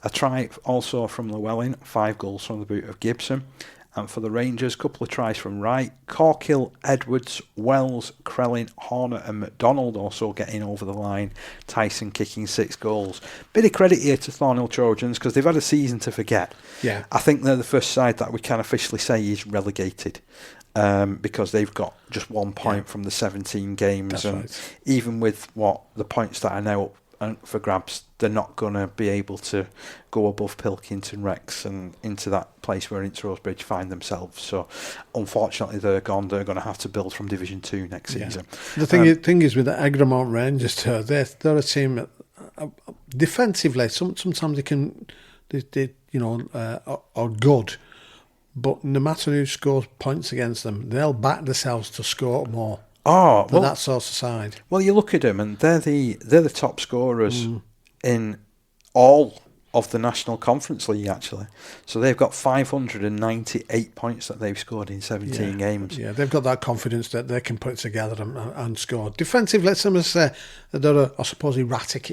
A try also from Llewellyn, 5 goals from the boot of Gibson. And for the Rangers, a couple of tries from Wright, Corkill, Edwards, Wells, Krellin, Horner and McDonald also getting over the line. Tyson kicking 6 goals. Bit of credit here to Thornhill Trojans because they've had a season to forget. Yeah. I think they're the first side that we can officially say is relegated. Because they've got just 1 point from the 17 games. That's and right. even with the points that are now up for grabs, they're not going to be able to go above Pilkington Rex and into that place where Ince Rosebridge find themselves. So unfortunately they're gone. They're going to have to build from Division 2 next season. The thing is with the Egremont Rangers, they're a team that, defensively, sometimes they are good. But no matter who scores points against them, they'll back themselves to score more. Oh, well, that sort of side. Well, you look at them, and they're the top scorers in all of the National Conference League, actually. So they've got 598 points that they've scored in 17 games. Yeah, they've got that confidence that they can put it together and score. Defensively, let's say they're I suppose erratic.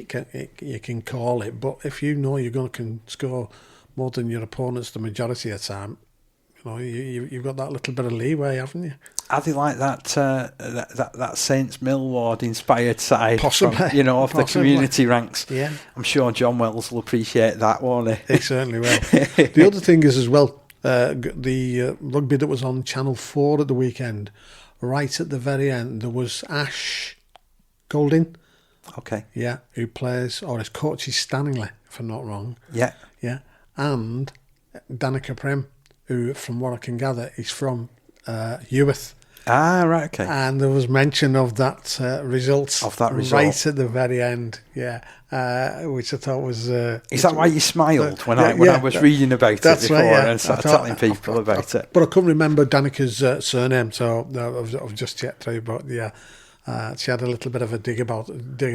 You can call it, but if you know you're going to score more than your opponents the majority of the time. You've got that little bit of leeway, haven't you? Are they like that Saints Millward inspired side? Possibly. Of the community ranks. Yeah. I'm sure John Wells will appreciate that, won't he? He certainly will. The other thing is as well, the rugby that was on Channel 4 at the weekend, right at the very end, there was Ash Golding. Okay. Yeah, who plays, or his coach is Stanley, if I'm not wrong. Yeah. Yeah. And Danica Prem, who, from what I can gather, is from Youth. Ah, right, okay. And there was mention of that result. Of that result. Right at the very end, yeah. Which I thought was... is that why you smiled when I was reading about it before and started telling people about it? But I couldn't remember Danica's surname, so I've just checked through. But yeah, she had a little bit of a dig at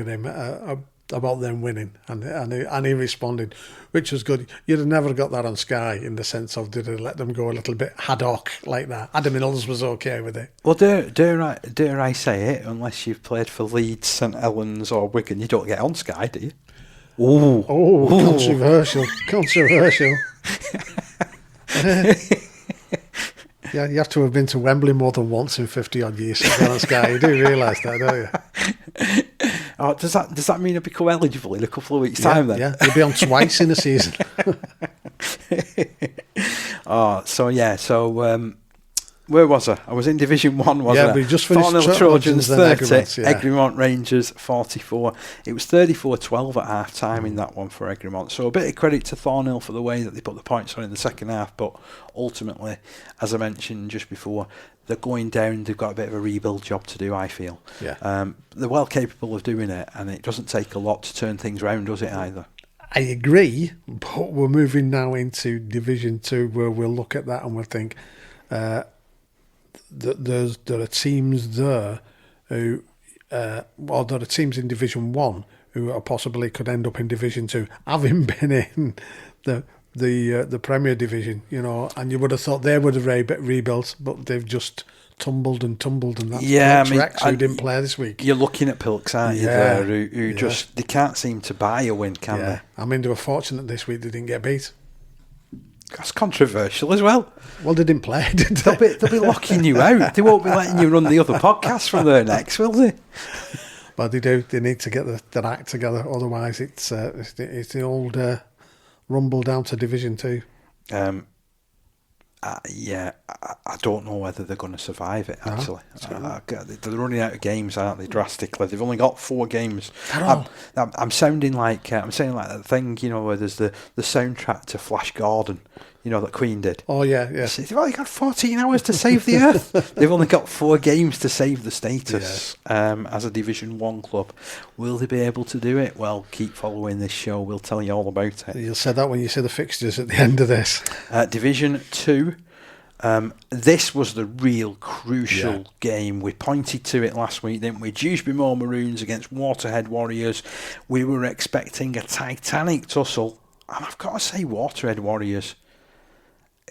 him about them winning, and he responded, which was good. You'd have never got that on Sky in the sense of did it let them go a little bit haddock like that. Adam Mills was okay with it. Well, dare I say it? Unless you've played for Leeds, St Helens, or Wigan, you don't get on Sky, do you? Oh, controversial. Yeah, you have to have been to Wembley more than once in 50 odd years to get on Sky. You do realise that, don't you? Oh, does that mean I become eligible in a couple of weeks' time then? Yeah, you'll be on twice in a season. Where was I? I was in Division 1, wasn't I? Yeah, we just finished Thornhill Trojans 30, yeah. Egremont Rangers 44. It was 34-12 at half time in that one for Egremont. So a bit of credit to Thornhill for the way that they put the points on in the second half, but ultimately, as I mentioned just before, they're going down. They've got a bit of a rebuild job to do, I feel. Yeah. They're well capable of doing it, and it doesn't take a lot to turn things around, does it, either? I agree, but we're moving now into Division 2 where we'll look at that and we'll think... there are teams there who, there are teams in Division 1 who are possibly could end up in Division 2, having been in the Premier Division, and you would have thought they would have rebuilt, but they've just tumbled, and that's Rex, who didn't play this week. You're looking at Pilks, aren't you, there, who just, they can't seem to buy a win, can they? I mean, they were fortunate this week they didn't get beat. That's controversial as well. Well, they didn't play, did they? They'll be locking you out. They won't be letting you run the other podcast from there next, will they? But they do. They need to get their act together. Otherwise, it's the old rumble down to Division 2. I don't know whether they're going to survive it, actually. They're running out of games, aren't they, drastically? They've only got 4 games. I'm sounding like that thing, where there's the soundtrack to Flash Gordon, that Queen did. Oh, yeah. They've only got 14 hours to save the Earth. They've only got 4 games to save the status as a Division 1 club. Will they be able to do it? Well, keep following this show. We'll tell you all about it. You'll say that when you see the fixtures at the end of this. Division 2. This was the real crucial game. We pointed to it last week, didn't we? Dewsbury Moor Maroons against Waterhead Warriors. We were expecting a titanic tussle. And I've got to say, Waterhead Warriors,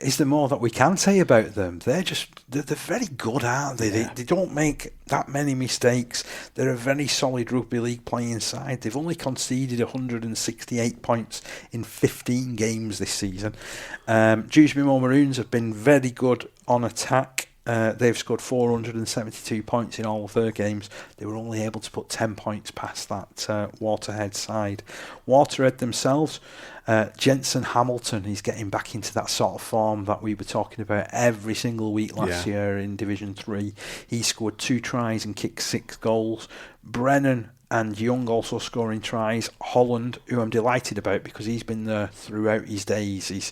is there more that we can say about them? They're very good, aren't they? Yeah. They don't make that many mistakes. They're a very solid rugby league playing side. They've only conceded 168 points in 15 games this season. Dewsbury Moor Maroons have been very good on attack. They've scored 472 points in all of their games. They were only able to put 10 points past that Waterhead side. Waterhead themselves, Jensen Hamilton, he's getting back into that sort of form that we were talking about every single week last year in Division 3. He scored 2 tries and kicked 6 goals. Brennan and Young also scoring tries. Holland, who I'm delighted about because he's been there throughout his days.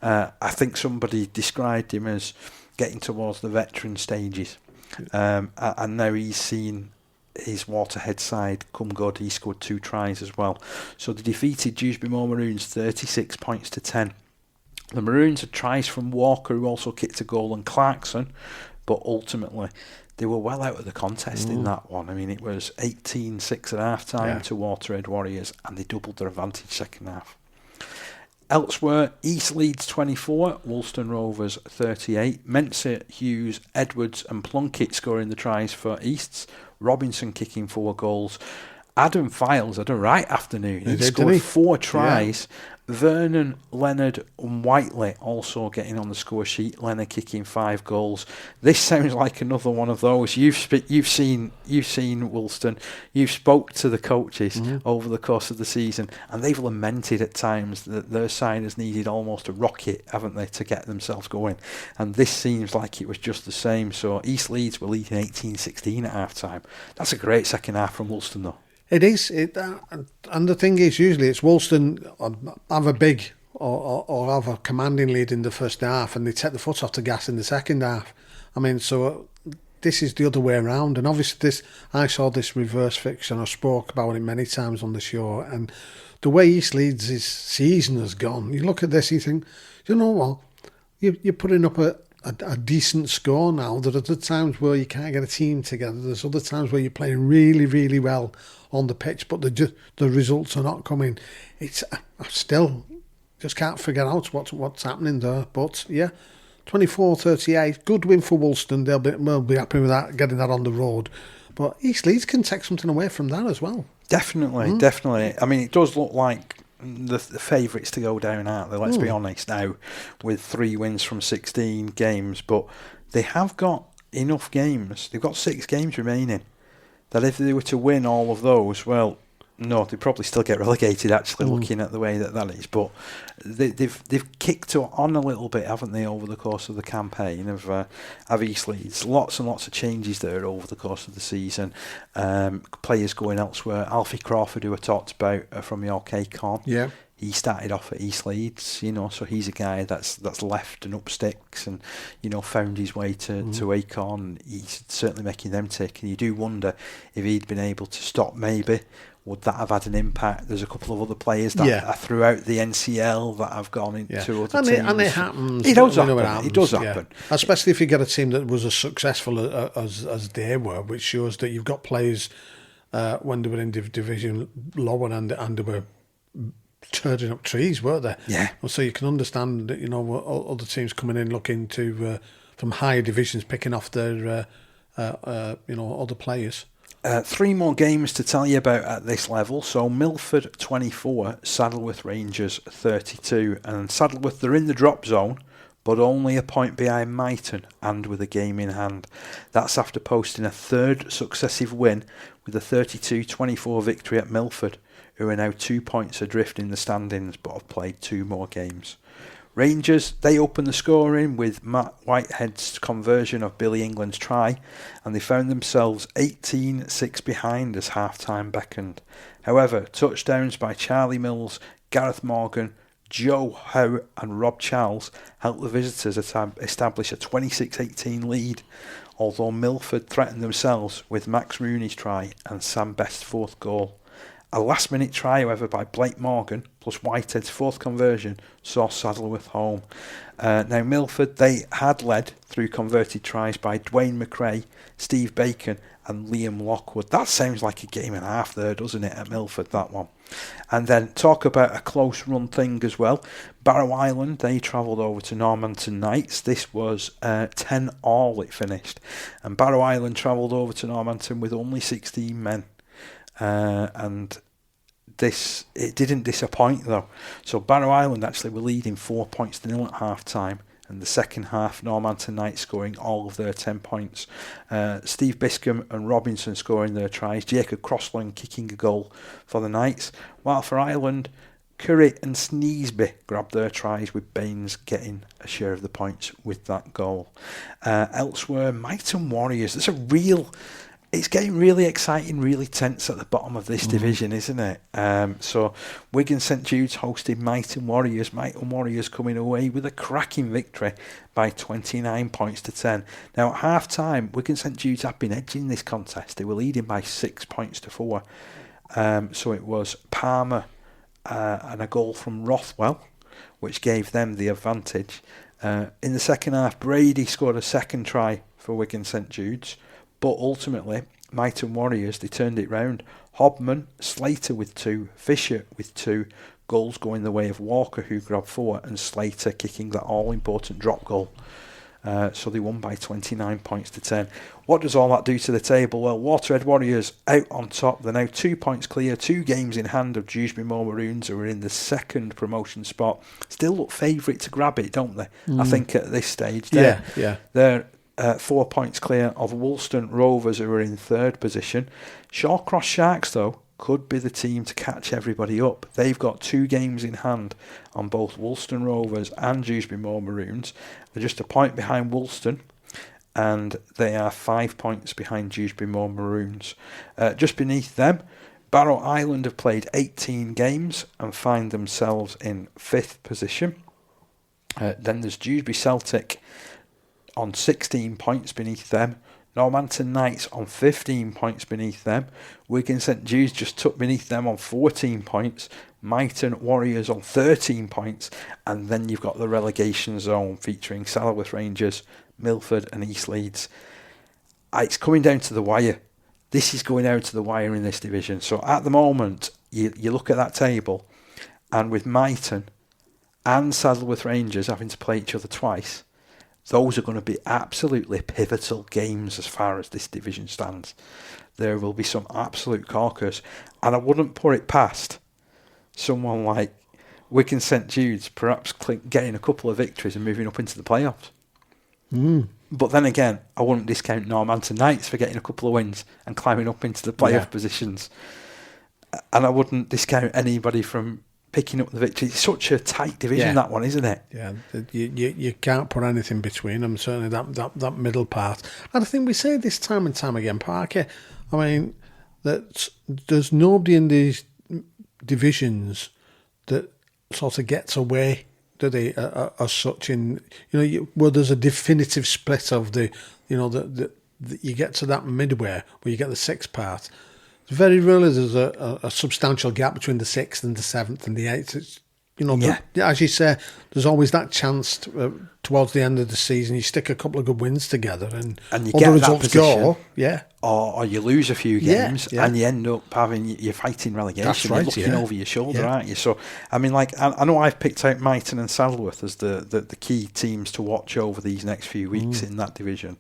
I think somebody described him as getting towards the veteran stages. And now he's seen his Waterhead side come good. He scored 2 tries as well. So they defeated Dewsbury Moor Maroons 36 points to 10. The Maroons had tries from Walker, who also kicked a goal, and Clarkson, but ultimately they were well out of the contest in that one. I mean, it was 18-6 at half-time to Waterhead Warriors, and they doubled their advantage second half. Elsewhere, East Leeds 24, Woolston Rovers 38. Mensah, Hughes, Edwards and Plunkett scoring the tries for Easts. Robinson kicking 4 goals. Adam Files had a right afternoon. He scored 4 tries. Yeah. Vernon, Leonard and Whiteley also getting on the score sheet. Leonard kicking 5 goals. This sounds like another one of those. You've seen Woolston. You've spoke to the coaches over the course of the season, and they've lamented at times that their side has needed almost a rocket, haven't they, to get themselves going. And this seems like it was just the same. So East Leeds were leading 18-16 at half time. That's a great second half from Woolston, though. It is, and the thing is, usually it's Woolston have a big or have a commanding lead in the first half, and they take the foot off the gas in the second half. I mean, so this is the other way around, and obviously I saw this reverse fiction. I spoke about it many times on the show, and the way East Leeds' season has gone, you look at this, you think, you know what, you're putting up a decent score now. There are the times where you can't get a team together. There's other times where you're playing really, really well on the pitch, but the results are not coming. I still just can't figure out what's happening there. But yeah, 24-38, good win for Woolston. They'll be happy with that, getting that on the road. But East Leeds can take something away from that as well. Definitely. I mean, it does look like the favourites to go down, aren't they? Let's be honest now, with 3 wins from 16 games, but they have got enough games. They've got 6 games remaining that if they were to win all of those, well, no, they'd probably still get relegated, actually, looking at the way that is. But they've kicked on a little bit, haven't they, over the course of the campaign of East Leeds. Lots and lots of changes there over the course of the season. Players going elsewhere. Alfie Crawford, who I talked about from York Acorn. Yeah. He started off at East Leeds, so he's a guy that's left and up sticks and, found his way to Acorn. He's certainly making them tick. And you do wonder if he'd been able to stop, maybe, would that have had an impact? There's a couple of other players that are throughout the NCL that have gone into other teams. And it happens. It does happen. It does happen. Especially if you get a team that was as successful as they were, which shows that you've got players when they were in division lower and they were turning up trees, weren't they? Yeah. So you can understand that, other teams coming in looking to from higher divisions picking off their other players. 3 more games to tell you about at this level. So Milford 24, Saddleworth Rangers 32, and Saddleworth, they're in the drop zone, but only a point behind Myton and with a game in hand. That's after posting a 3rd successive win with a 32-24 victory at Milford, who are now 2 points adrift in the standings but have played 2 more games. Rangers, they opened the scoring with Matt Whitehead's conversion of Billy England's try, and they found themselves 18-6 behind as half-time beckoned. However, touchdowns by Charlie Mills, Gareth Morgan, Joe Howe and Rob Charles helped the visitors establish a 26-18 lead, although Milford threatened themselves with Max Rooney's try and Sam Best's 4th goal. A last-minute try, however, by Blake Morgan, plus Whitehead's fourth conversion, saw Saddleworth home. Now, Milford, they had led through converted tries by Dwayne McRae, Steve Bacon and Liam Lockwood. That sounds like a game and a half there, doesn't it, at Milford, that one? And then talk about a close-run thing as well. Barrow Island, they travelled over to Normanton Knights. This was 10-all it finished. And Barrow Island travelled over to Normanton with only 16 men. And it didn't disappoint though. So Barrow Island actually were leading 4-0 at half time, and the second half Normanton Knights scoring all of their 10 points. Steve Biscombe and Robinson scoring their tries, Jacob Crossland kicking a goal for the Knights, while for Ireland Curry and Sneesby grabbed their tries, with Baines getting a share of the points with that goal. Elsewhere, Myton Warriors, it's getting really exciting, really tense at the bottom of this division, isn't it? So Wigan St Jude's hosted Myton Warriors. Myton Warriors coming away with a cracking victory by 29 points to 10. Now at half time, Wigan St Jude's have been edging this contest. They were leading by 6 points to 4. So it was Palmer and a goal from Rothwell, which gave them the advantage. In the second half, Brady scored a second try for Wigan St Jude's. But ultimately, Myton Warriors, they turned it round. Hobman, Slater with 2, Fisher with 2, goals going the way of Walker, who grabbed 4, and Slater kicking that all-important drop goal. So they won by 29 points to 10. What does all that do to the table? Well, Waterhead Warriors out on top. They're now 2 points clear, 2 games in hand of Dewsbury Moor Maroons, who are in the second promotion spot. Still look favourite to grab it, don't they? I think at this stage. They're 4 points clear of Woolston Rovers, who are in third position. Shawcross Sharks, though, could be the team to catch everybody up. They've got 2 games in hand on both Woolston Rovers and Dewsbury Moor Maroons. They're just a point behind Woolston, and they are 5 points behind Dewsbury Moor Maroons. Just beneath them, Barrow Island have played 18 games and find themselves in 5th position. Then there's Dewsbury Celtic on 16 points beneath them. Normanton Knights on 15 points beneath them. Wigan St Jude's just took beneath them on 14 points. Myton Warriors on 13 points. And then you've got the relegation zone featuring Saddleworth Rangers, Milford and East Leeds. It's coming down to the wire. This is going out to the wire in this division. So at the moment, you look at that table, and with Myton and Saddleworth Rangers having to play each other twice, those are going to be absolutely pivotal games as far as this division stands. There will be some absolute corkers, and I wouldn't put it past someone like Wigan St Jude's perhaps getting a couple of victories and moving up into the playoffs. But then again, I wouldn't discount Normanton Knights for getting a couple of wins and climbing up into the playoff positions. And I wouldn't discount anybody from picking up the victory. It's such a tight division, that one, isn't it? Yeah, you can't put anything between them, certainly that middle part. And I think we say this time and time again, Parker, I mean, that there's nobody in these divisions that sort of gets away, do they, as such, in, where there's a definitive split of the you get to that midway where you get the 6th part. Very rarely there's a substantial gap between the 6th and the 7th and the 8th. It's, as you say, there's always that chance towards the end of the season. You stick a couple of good wins together and you all get the that results position, go. Yeah. Or you lose a few games and you end up you're fighting relegation. That's right, you're looking over your shoulder, aren't you? So, I mean, I know I've picked out Myton and Saddleworth as the key teams to watch over these next few weeks in that division.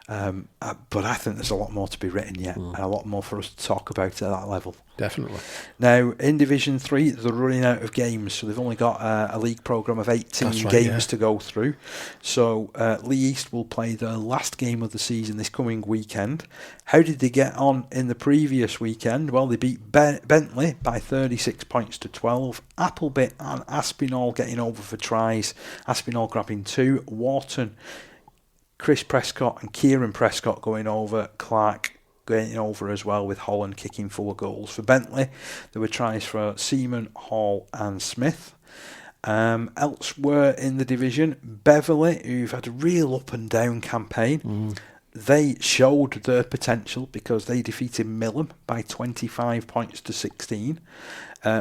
But I think there's a lot more to be written yet, and a lot more for us to talk about at that level. Definitely. Now, in Division 3, they're running out of games, so they've only got a league programme of 18 games to go through. So, Lee East will play their last game of the season this coming weekend. How did they get on in the previous weekend? Well, they beat Bentley by 36 points to 12. Appleby and Aspinall getting over for tries. Aspinall grabbing 2. Wharton, Chris Prescott and Kieran Prescott going over. Clark getting over as well, with Holland kicking 4 goals. For Bentley, there were tries for Seaman, Hall and Smith. Elsewhere in the division, Beverley, who've had a real up and down campaign, they showed their potential because they defeated Millom by 25 points to 16.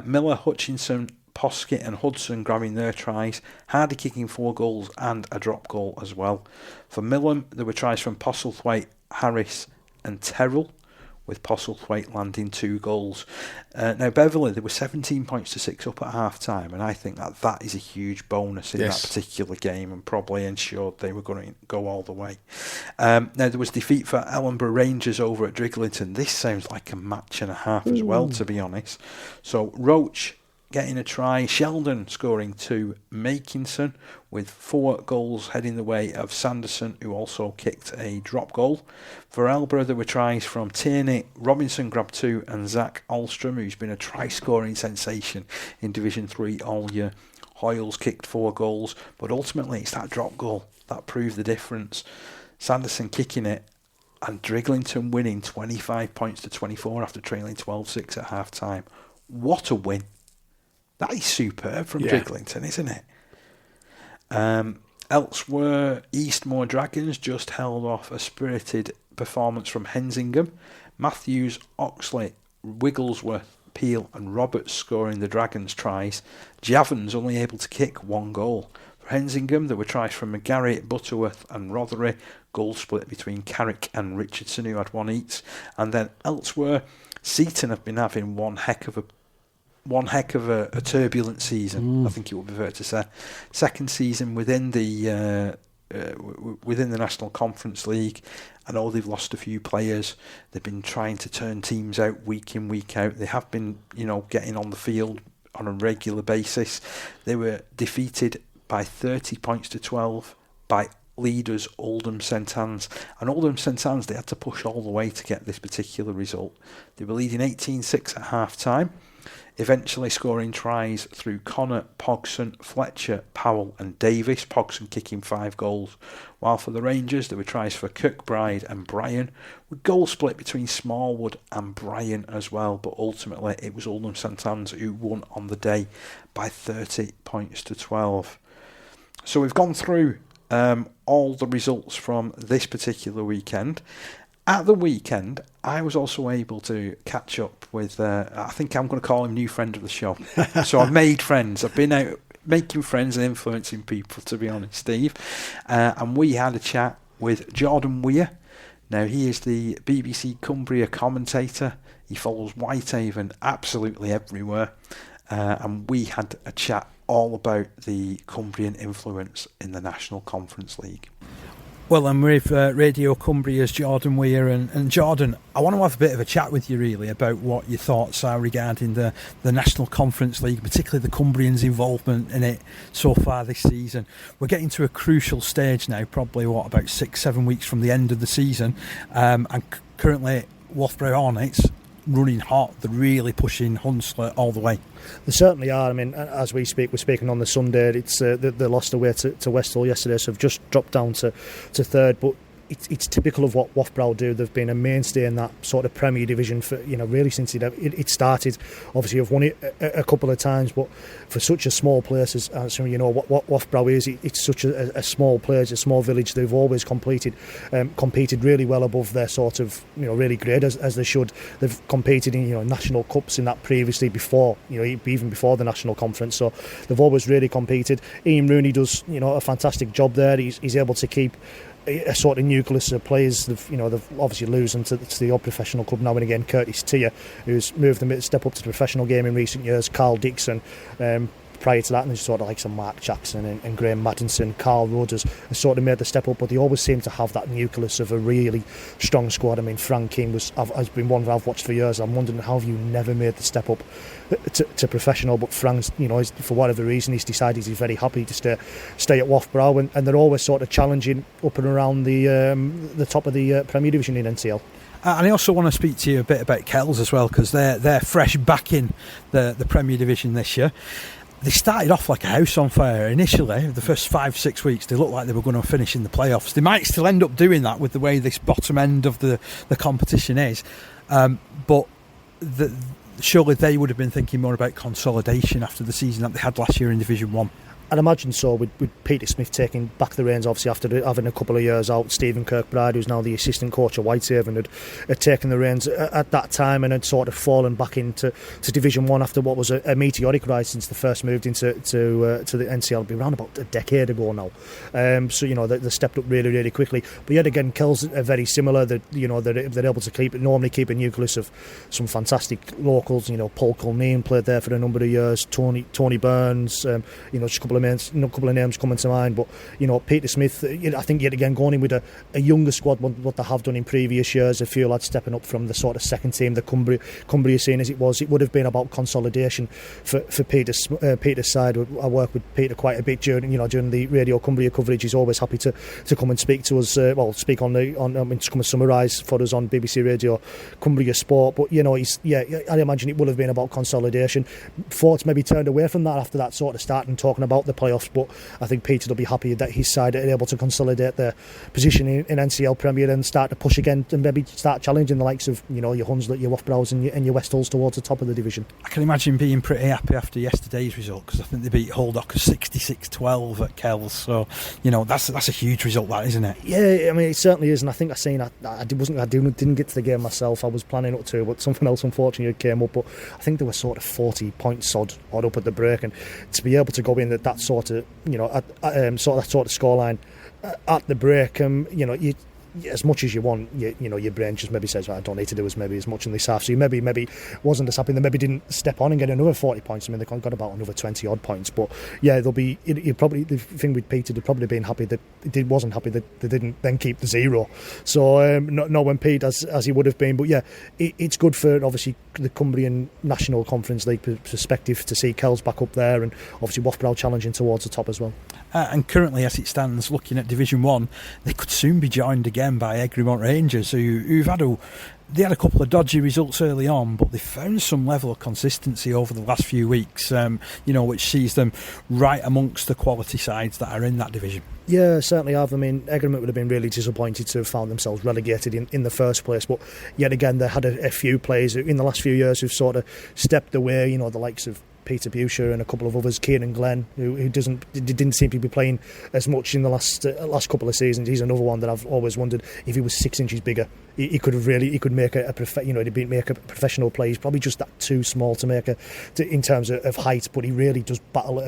Miller, Hutchinson, Poskett and Hudson grabbing their tries, Hardy kicking 4 goals and a drop goal as well. For Millom, there were tries from Postlethwaite, Harris and Terrell, with Postlethwaite landing 2 goals. Now Beverley, there were 17 points to 6 up at half time, and I think that is a huge bonus in that particular game and probably ensured they were going to go all the way. Now there was defeat for Ellenbrough Rangers over at Driglington. This sounds like a match and a half as well, to be honest. So Roach getting a try, Sheldon scoring 2, Makinson with 4 goals heading the way of Sanderson, who also kicked a drop goal. For Elborough, there were tries from Tierney, Robinson grabbed 2, and Zach Alstrom, who's been a try-scoring sensation in Division 3 all year. Hoyles kicked 4 goals, but ultimately it's that drop goal that proved the difference. Sanderson kicking it, and Driglington winning 25 points to 24 after trailing 12-6 at half-time. What a win. That is superb from Driglington, isn't it? Elsewhere, Eastmoor Dragons just held off a spirited performance from Hensingham. Matthews, Oxley, Wigglesworth, Peel and Roberts scoring the Dragons' tries. Javons only able to kick 1 goal. For Hensingham, there were tries from McGarry, Butterworth and Rothery. Goal split between Carrick and Richardson, who had 1 each. And then elsewhere, Seaton have been having one heck of a turbulent season. I think it would be fair to say. Second season within the National Conference League. I know they've lost a few players. They've been trying to turn teams out week in, week out. They have been, getting on the field on a regular basis. They were defeated by 30 points to 12 by leaders Oldham St Anne's. And Oldham St Anne's, they had to push all the way to get this particular result. They were leading 18-6 at half-time, eventually scoring tries through Connor, Pogson, Fletcher, Powell and Davis, Pogson kicking 5 goals. While for the Rangers, there were tries for Kirkbride and Bryan, with goal split between Smallwood and Bryan as well, but ultimately it was Oldham St Anne's who won on the day by 30 points to 12. So we've gone through all the results from this particular weekend. At the weekend, I was also able to catch up with, I think I'm going to call him new friend of the show. So I've made friends. I've been out making friends and influencing people, to be honest, Steve. And we had a chat with Jordan Weir. Now, he is the BBC Cumbria commentator. He follows Whitehaven absolutely everywhere. And we had a chat all about the Cumbrian influence in the National Conference League. Well, I'm with Radio Cumbria's Jordan Weir, and Jordan, I want to have a bit of a chat with you really about what your thoughts are regarding the National Conference League, particularly the Cumbrians' involvement in it so far this season. We're getting to a crucial stage now, probably about 6-7 weeks from the end of the season, and currently Loughborough Hornets running hot. They're really pushing Hunslet all the way. They certainly are. I mean, as we're speaking on the Sunday. It's they lost away to Westall yesterday, so have just dropped down to third. But it's typical of what Loughborough do. They've been a mainstay in that sort of Premier Division for really since it started. Obviously, have won it a couple of times, but for such a small place as what Loughborough is, it's such a small place, a small village. They've always competed really well above their sort of really grade as they should. They've competed in national cups in that previously before even before the national conference. So they've always really competed. Ian Rooney does a fantastic job there. He's able to keep a sort of nucleus of players. They've obviously losing to the old professional club now and again. Curtis Tier, who's moved them a step up to the professional game in recent years. Carl Dixon, prior to that, and there's sort of like some Mark Jackson and Graham Maddinson, Carl Rhodes has sort of made the step up, but they always seem to have that nucleus of a really strong squad. I mean, Frank King has been one that I've watched for years. I'm wondering how have you never made the step up to professional, but Frank's, for whatever reason, he's decided he's very happy to stay at Loughborough, and they're always sort of challenging up and around the top of the Premier Division in NCL. And I also want to speak to you a bit about Kells as well, because they're fresh back in the Premier Division this year. They started off like a house on fire initially. The first 5-6 weeks they looked like they were going to finish in the playoffs. They might still end up doing that with the way this bottom end of the competition is, but surely they would have been thinking more about consolidation after the season that they had last year in Division 1. I'd imagine so, with Peter Smith taking back the reins, obviously, after having a couple of years out. Stephen Kirkbride, who's now the assistant coach at Whitehaven, had taken the reins at that time and had sort of fallen back into Division 1 after what was a meteoric rise since they first moved into the NCL. It'll be around about a decade ago now. So, they stepped up really, really quickly. But yet again, Kells are very similar. They're able to normally keep a nucleus of some fantastic locals. Paul Culneen played there for a number of years. Tony Burns, just a couple of names coming to mind, but Peter Smith, I think yet again going in with a younger squad what they have done in previous years. A few lads stepping up from the sort of second team, the Cumbria scene as it was. It would have been about consolidation for Peter's side. I work with Peter quite a bit during the Radio Cumbria coverage. He's always happy to come and speak to us. Speak to come and summarise for us on BBC Radio Cumbria Sport. But I imagine it would have been about consolidation. Thoughts maybe turned away from that after that sort of start and talking about the playoffs, but I think Peter will be happy that his side are able to consolidate their position in NCL Premier and start to push again and maybe start challenging the likes of your Hunslet, your Loughboroughs and your Westhulls towards the top of the division. I can imagine being pretty happy after yesterday's result, because I think they beat Huldock 66-12 at Kells, so that's a huge result, that, isn't it? Yeah, I mean it certainly is, and I think I didn't get to the game myself. I was planning up to, but something else unfortunately came up. But I think there were sort of 40 points odd up at the break, and to be able to go in that sort of scoreline at the break, you as much as you want, your brain just maybe says, I don't need to do as much in this half. So you maybe wasn't as happy. They maybe didn't step on and get another 40 points. I mean, they got about another 20 odd points. But yeah, probably the thing with Peter, they'd probably been happy that it wasn't happy that they didn't then keep the 0. So not when Pete as he would have been. But yeah, it's good for obviously the Cumbrian National Conference League perspective to see Kells back up there, and obviously Loughborough challenging towards the top as well. And currently, as it stands, looking at Division 1, they could soon be joined again by Ellenbrough Rangers, who've had a couple of dodgy results early on, but they've found some level of consistency over the last few weeks, which sees them right amongst the quality sides that are in that division. Yeah, certainly have. I mean, Egremont would have been really disappointed to have found themselves relegated in the first place, but yet again, they had a few players in the last few years who've sort of stepped away, the likes of Peter Boucher and a couple of others, Kieran Glenn, who didn't seem to be playing as much in the last couple of seasons. He's another one that I've always wondered if he was 6 inches bigger, he could make a professional play. He's probably just that too small to make in terms of height, but he really does battle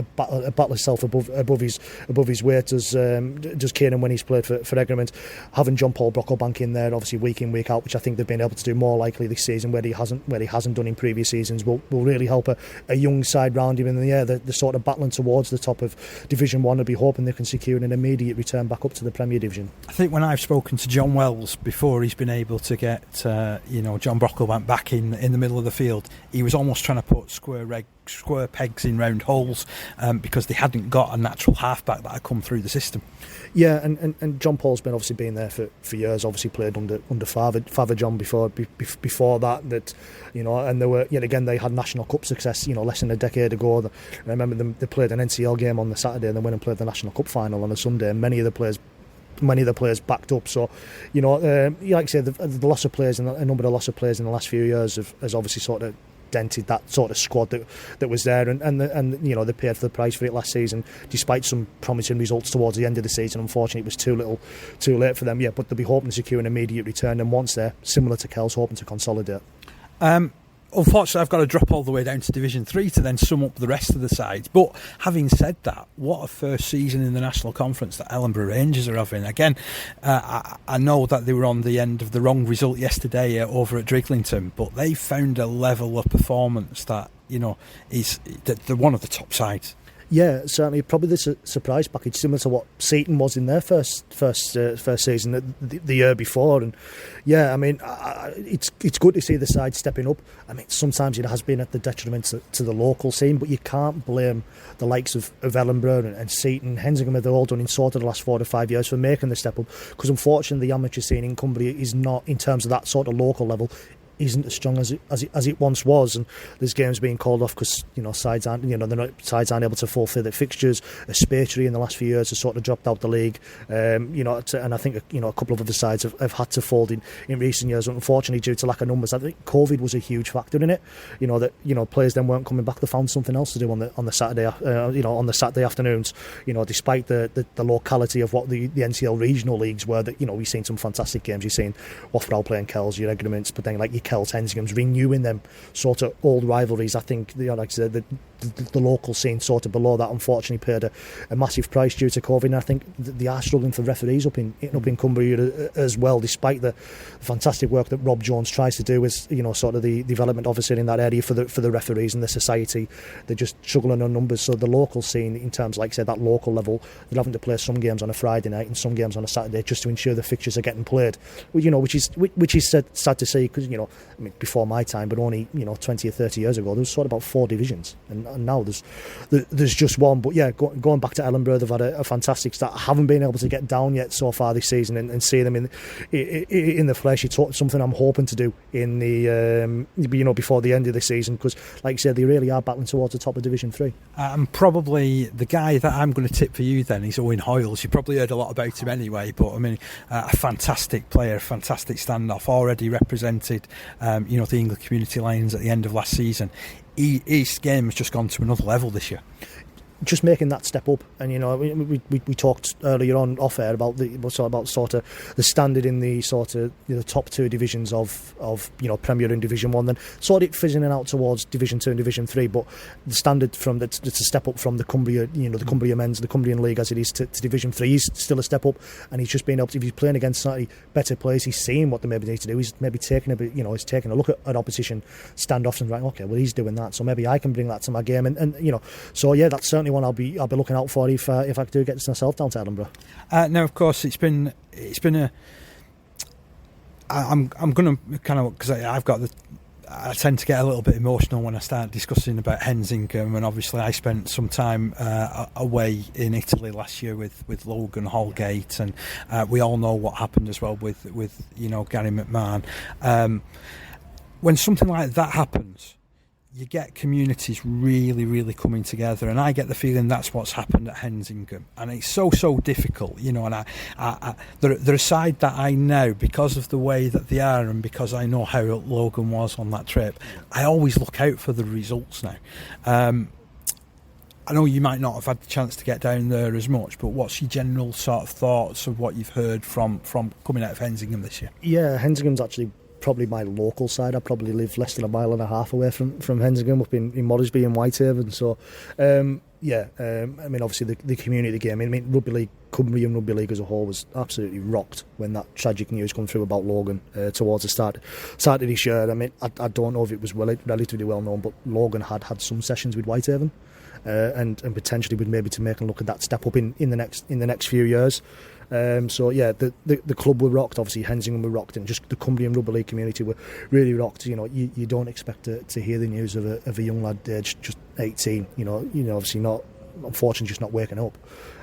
himself above his weight. Does Kieran when he's played for Egremont. Having John Paul Brocklebank in there, obviously week in week out, which I think they've been able to do more likely this season, where he hasn't done in previous seasons, will really help a young side round him. And yeah, they're sort of battling towards the top of Division 1. I'd be hoping they can secure an immediate return back up to the Premier Division. I think when I've spoken to John Wells before, he's been able to get John Brocklebank back in the middle of the field. He was almost trying to put square pegs in round holes because they hadn't got a natural halfback that had come through the system. Yeah, and John Paul's obviously been there for years. Obviously played under Father John before that. And they were yet again they had National Cup success. Less than a decade ago. I remember them. They played an NCL game on the Saturday, and they went and played the National Cup final on a Sunday. And many of the players backed up. So, like I said, the loss of players and a number of loss of players in the last few years has obviously sort of dented that sort of squad that was there, and they paid for the price for it last season, despite some promising results towards the end of the season. Unfortunately, it was too late for them. Yeah, but they'll be hoping to secure an immediate return, and once there, similar to Kells, hoping to consolidate. Unfortunately, I've got to drop all the way down to Division 3 to then sum up the rest of the sides. But having said that, what a first season in the National Conference that Ellenbrough Rangers are having. Again, I know that they were on the end of the wrong result yesterday over at Driglington, but they found a level of performance that, they're one of the top sides. Yeah, certainly. Probably the surprise package, similar to what Seaton was in their first season the year before. And yeah, I mean, it's good to see the side stepping up. I mean, sometimes it has been at the detriment to the local scene, but you can't blame the likes of Ellenbrough and Seaton, Hensingham, they've all done in sort of the last 4 to 5 years for making the step up. Because unfortunately, the amateur scene in Cumbria is not, in terms of that sort of local level, isn't as strong as it once was, and there's games being called off because sides aren't able to fulfil their fixtures. Especially in the last few years has sort of dropped out the league, and I think a couple of other sides have had to fold in recent years, unfortunately due to lack of numbers. I think COVID was a huge factor in it. Players then weren't coming back. They found something else to do on the Saturday, on the Saturday afternoons. Despite the locality of what the NCL regional leagues were, that we've seen some fantastic games. You've seen Wafral playing Kells, your Regiments, but then like your Kells, Hensingham's, renewing them sort of old rivalries. I think like I said, the local scene sort of below that unfortunately paid a massive price due to COVID, and I think they are struggling for referees up in Cumbria as well, despite the fantastic work that Rob Jones tries to do as sort of the development officer in that area for the referees and the society. They're just struggling on numbers. So the local scene, in terms, like I said, that local level, they're having to play some games on a Friday night and some games on a Saturday just to ensure the fixtures are getting played. Which is sad to see, because before my time, but only 20 or 30 years ago, there was sort of about 4 divisions, and now there's just one. But yeah, going back to Ellenbrough, they've had a fantastic start. I haven't been able to get down yet so far this season and see them in the flesh. It's something I'm hoping to do in the before the end of the season, because like I said, they really are battling towards the top of Division 3. And probably the guy that I'm going to tip for you then is Owen Hoyles. You probably heard a lot about him anyway, but a fantastic player, a fantastic standoff, already represented the England Community Lions at the end of last season. His game has just gone to another level this year. Just making that step up, and we talked earlier on off air about sort of the standard in the sort of the top 2 divisions of Premier and Division 1, then sort of fizzling out towards Division 2 and Division 3. But the standard it's a step up from the Cumbria, the Cumbria men's, the Cumbrian League as it is to Division 3. He's still a step up, and he's just been able to, if he's playing against slightly better players, he's seeing what they maybe need to do. He's maybe taking he's taking a look at opposition standoffs and right, okay, well he's doing that, so maybe I can bring that to my game, and so yeah, that's certainly one I'll be looking out for if I do get myself down to Ellenbrough. Now, of course, it's been a. I'm going to kind of, because I tend to get a little bit emotional when I start discussing about Hensingham, and obviously I spent some time away in Italy last year with Logan Holgate, and we all know what happened as well with Gary McMahon. When something like that happens, you get communities really, really coming together, and I get the feeling that's what's happened at Hensingham, and it's so difficult, and they're a side that I know because of the way that they are, and because I know how Logan was on that trip. I always look out for the results now. I know you might not have had the chance to get down there as much, but what's your general sort of thoughts of what you've heard from coming out of Hensingham this year? Yeah, Hensingham's actually probably my local side. I probably live less than a mile and a half away from Hensingham, up in Moresby and Whitehaven. So obviously the community game, rugby league, Cumbrian rugby league as a whole was absolutely rocked when that tragic news come through about Logan towards the start of this year. I don't know if it was relatively well known, but Logan had some sessions with Whitehaven, and potentially would maybe to make a look at that step up in the next few years. The club were rocked. Obviously Hensingham were rocked, and just the Cumbrian rugby league community were really rocked. You don't expect to hear the news of a young lad aged just 18. Obviously not, unfortunately, just not waking up.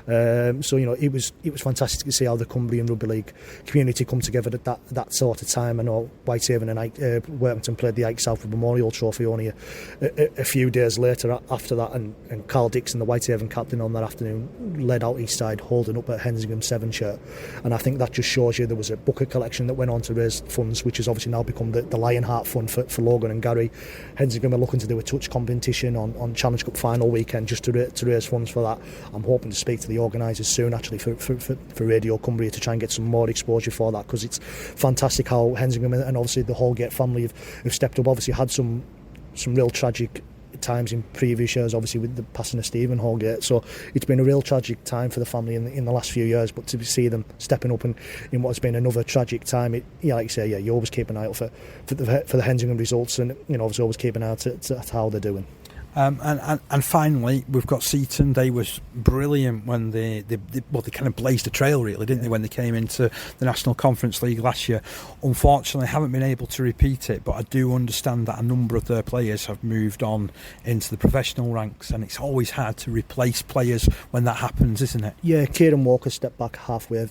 It was fantastic to see how the Cumbrian Rugby League community come together at that sort of time. I know Whitehaven and Workington played the Ike Southwood Memorial Trophy only a few days later after that, and Carl Dixon, the Whitehaven captain, on that afternoon led out his side holding up a Hensingham 7 shirt, and I think that just shows you there was a bucket collection that went on to raise funds, which has obviously now become the Lionheart Fund for Logan and Gary. Hensingham are looking to do a touch competition on Challenge Cup final weekend just to raise funds for that. I'm hoping to speak to the organisers soon actually for Radio Cumbria to try and get some more exposure for that, because it's fantastic how Hensingham and obviously the Holgate family have stepped up. Obviously had some real tragic times in previous years, obviously with the passing of Stephen Holgate, so it's been a real tragic time for the family in the last few years, but to see them stepping up in what has been another tragic time, like you say, you always keep an eye out for the Hensingham results, and obviously always keep an eye out at how they're doing. And finally, we've got Seaton. They was brilliant when they kind of blazed a trail, really, didn't they, when they came into the National Conference League last year. Unfortunately, haven't been able to repeat it, but I do understand that a number of their players have moved on into the professional ranks, and it's always hard to replace players when that happens, isn't it? Yeah, Kieran Walker stepped back halfway,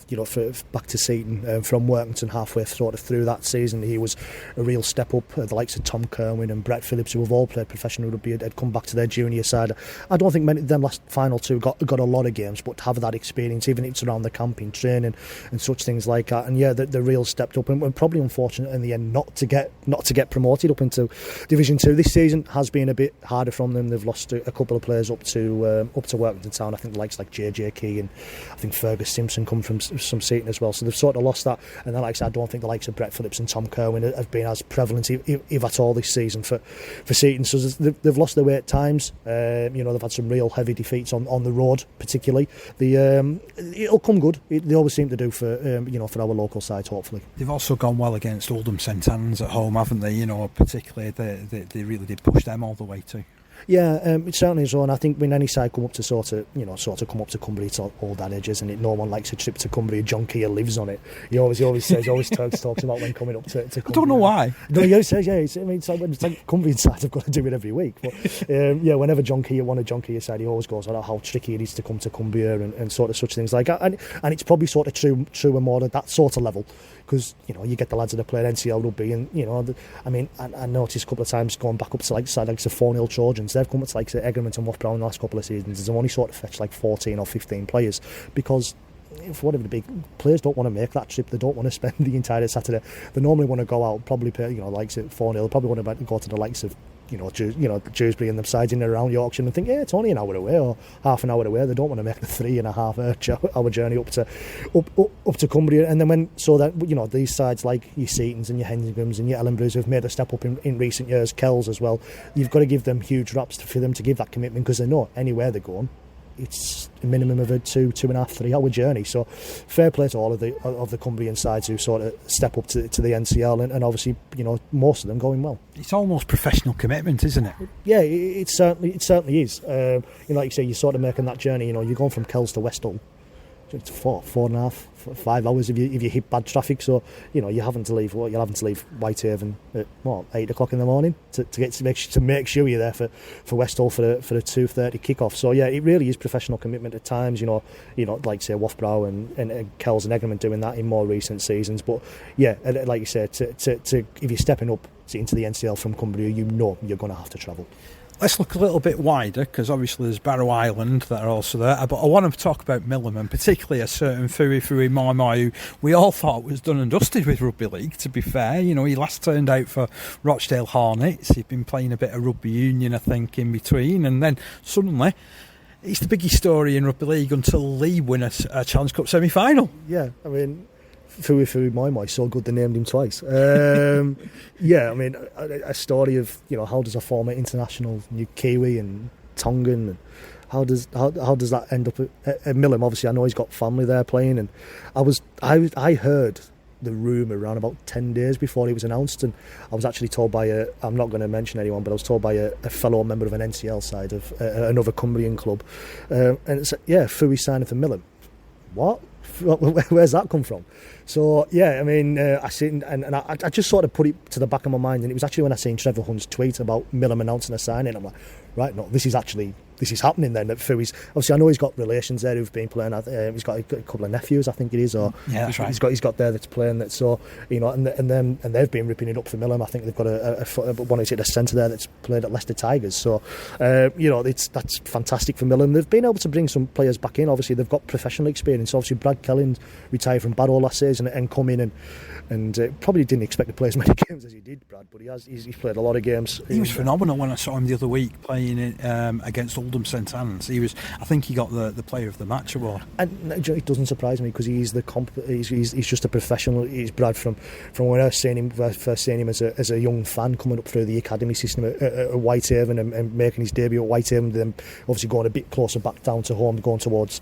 back to Seaton from Workington halfway sort of through that season. He was a real step up. The likes of Tom Kerwin and Brett Phillips, who have all played professional rugby, had come back to their junior side. I don't think many of them last final two got a lot of games, but to have that experience, even if it's around the camping training and such things like that, and yeah, the real stepped up, and probably unfortunate in the end not to get promoted up into Division 2. This season has been a bit harder from them. They've lost a couple of players up to Workington Town. I think the likes like JJ Key and I think Fergus Simpson come from some Seaton as well, so they've sort of lost that. And then, like I said, I don't think the likes of Brett Phillips and Tom Kerwin have been as prevalent, if at all, this season for Seaton. So they've lost their way at times. They've had some real heavy defeats on the road, particularly. It'll come good. They always seem to do for our local side, hopefully. They've also gone well against Oldham St Anne's at home, haven't they? Particularly they really did push them all the way too. Yeah, it certainly is. And I think when any side come up to sort of come up to Cumbria, it's all that edges, and no one likes a trip to Cumbria. John Keir lives on it. He always talks about when coming up to Cumbria. I don't know why. No, he always says, it's like Cumbrian side have got to do it every week. But whenever one of John Keir's side, he always goes on how tricky it is to come to Cumbria and sort of such things like that. And it's probably sort of true and more at that sort of level. Because you get the lads that have played NCL rugby, and I noticed a couple of times going back up to like the 4-0 Trojans, they've come up to like Egremont and Loughborough in the last couple of seasons. They've only sort of fetched like 14 or 15 players because for whatever the big players don't want to make that trip. They don't want to spend the entire Saturday. They normally want to go out, probably play, likes at 4-0. Probably want to go to the likes of Dewsbury and the sides in and around Yorkshire and think, it's only an hour away or half an hour away. They don't want to make the 3.5 hour journey up to Cumbria. And then these sides like your Seatons and your Hensinghams and your Ellenbroughs have made a step up in recent years, Kells as well. You've got to give them huge raps for them to give that commitment, because they know anywhere they're going, it's a minimum of a 2.5, 3 hour journey. So fair play to all of the Cumbrian sides who sort of step up to the NCL, and obviously most of them going well. It's almost professional commitment, isn't it? Yeah, it certainly is. Like you say, you're sort of making that journey. You're going from Kells to Westall. It's 4.5, 5 hours if you hit bad traffic. So you're having to leave Whitehaven at 8 o'clock in the morning to make sure you're there for Westall for a 2:30 kickoff. So yeah, it really is professional commitment at times. Like say Loughborough and Kells and Egremont doing that in more recent seasons. But yeah, like you said, to if you're stepping up into the NCL from Cumbria, you're going to have to travel. Let's look a little bit wider, because obviously there's Barrow Island that are also there, but I want to talk about Millom, and particularly a certain Fuifui Moimoi, who we all thought was done and dusted with Rugby League, to be fair. He last turned out for Rochdale Hornets. He'd been playing a bit of Rugby Union, I think, in between, and then suddenly it's the biggest story in Rugby League until Lee win a Challenge Cup semi-final. Yeah, I mean, Fuifui Moimoi, so good they named him twice. A story of how does a former international New Kiwi and Tongan, and how does that end up at Millom? Obviously, I know he's got family there playing, and I heard the rumour around about 10 days before it was announced, and I was actually told by I'm not going to mention anyone, but I was told by a fellow member of an NCL side of another Cumbrian club, and it's Fui signing for Millom. What? Where's that come from? So yeah, I mean, I seen and I just sort of put it to the back of my mind, and it was actually when I seen Trevor Hunt's tweet about Millom announcing a signing. I'm like, right, no, this is happening then. At Fui's, obviously, I know he's got relations there who've been playing. He's got a couple of nephews, I think it is, or yeah, that's right. He's got there that's playing that. So and they've been ripping it up for Millom. I think they've got one is it a centre there that's played at Leicester Tigers. So that's fantastic for Millom. They've been able to bring some players back in. Obviously, they've got professional experience. Obviously, Brad Kelly retired from Barrow last season and come in and probably didn't expect to play as many games as he did, Brad, but he's played a lot of games. He was phenomenal when I saw him the other week playing against Oldham St Anne's. I think he got the Player of the Match award. And it doesn't surprise me, because he's just a professional. He's Brad from when I first seen him as a young fan coming up through the academy system at Whitehaven and making his debut at Whitehaven, then obviously going a bit closer back down to home, going towards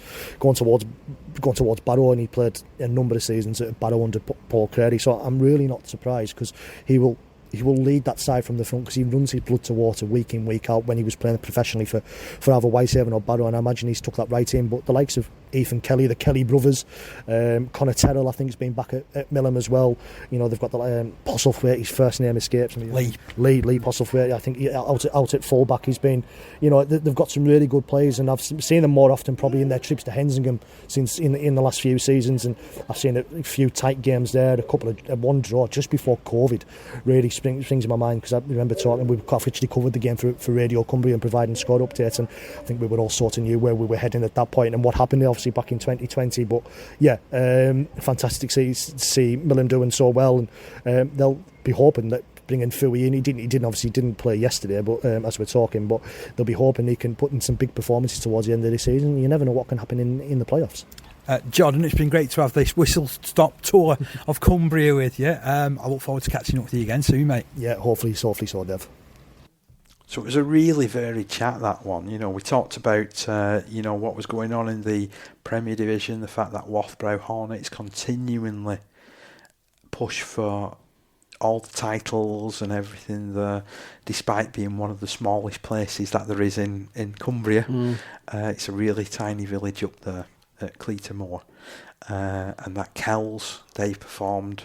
Barrow, and he played a number of seasons at Barrow under Paul Crary. So I'm really not surprised, because he will he will lead that side from the front because he runs his blood to water week in, week out when he was playing professionally for either Whitehaven or Barrow, and I imagine he's took that right in. But the likes of Ethan Kelly, the Kelly brothers, Connor Terrell, I think, has been back at Millom as well. You know, they've got the Postlethwaite, his first name escapes me. Lee Postlethwaite, I think, out at fullback. He's been, you know, they've got some really good players, and I've seen them more often probably in their trips to Hensingham since in the last few seasons, and I've seen a few tight games there, one draw just before COVID really springs in my mind, because I remember talking, we actually covered the game for Radio Cumbria and providing squad updates, and I think we were all sort of knew where we were heading at that point and what happened obviously back in 2020. But yeah, fantastic to see Millom doing so well, and they'll be hoping that bringing Fui in, he didn't play yesterday, but as we're talking, but they'll be hoping he can put in some big performances towards the end of the season. You never know what can happen in the playoffs. Jordan, it's been great to have this whistle-stop tour of Cumbria with you. I look forward to catching up with you again soon, mate. Yeah, hopefully so, Dev. So it was a really varied chat, that one. You know, we talked about, what was going on in the Premier Division, the fact that Loughborough Hornets continually push for all the titles and everything there, despite being one of the smallest places that there is in Cumbria. It's a really tiny village up there at Cleatormore, and that Kells, they've performed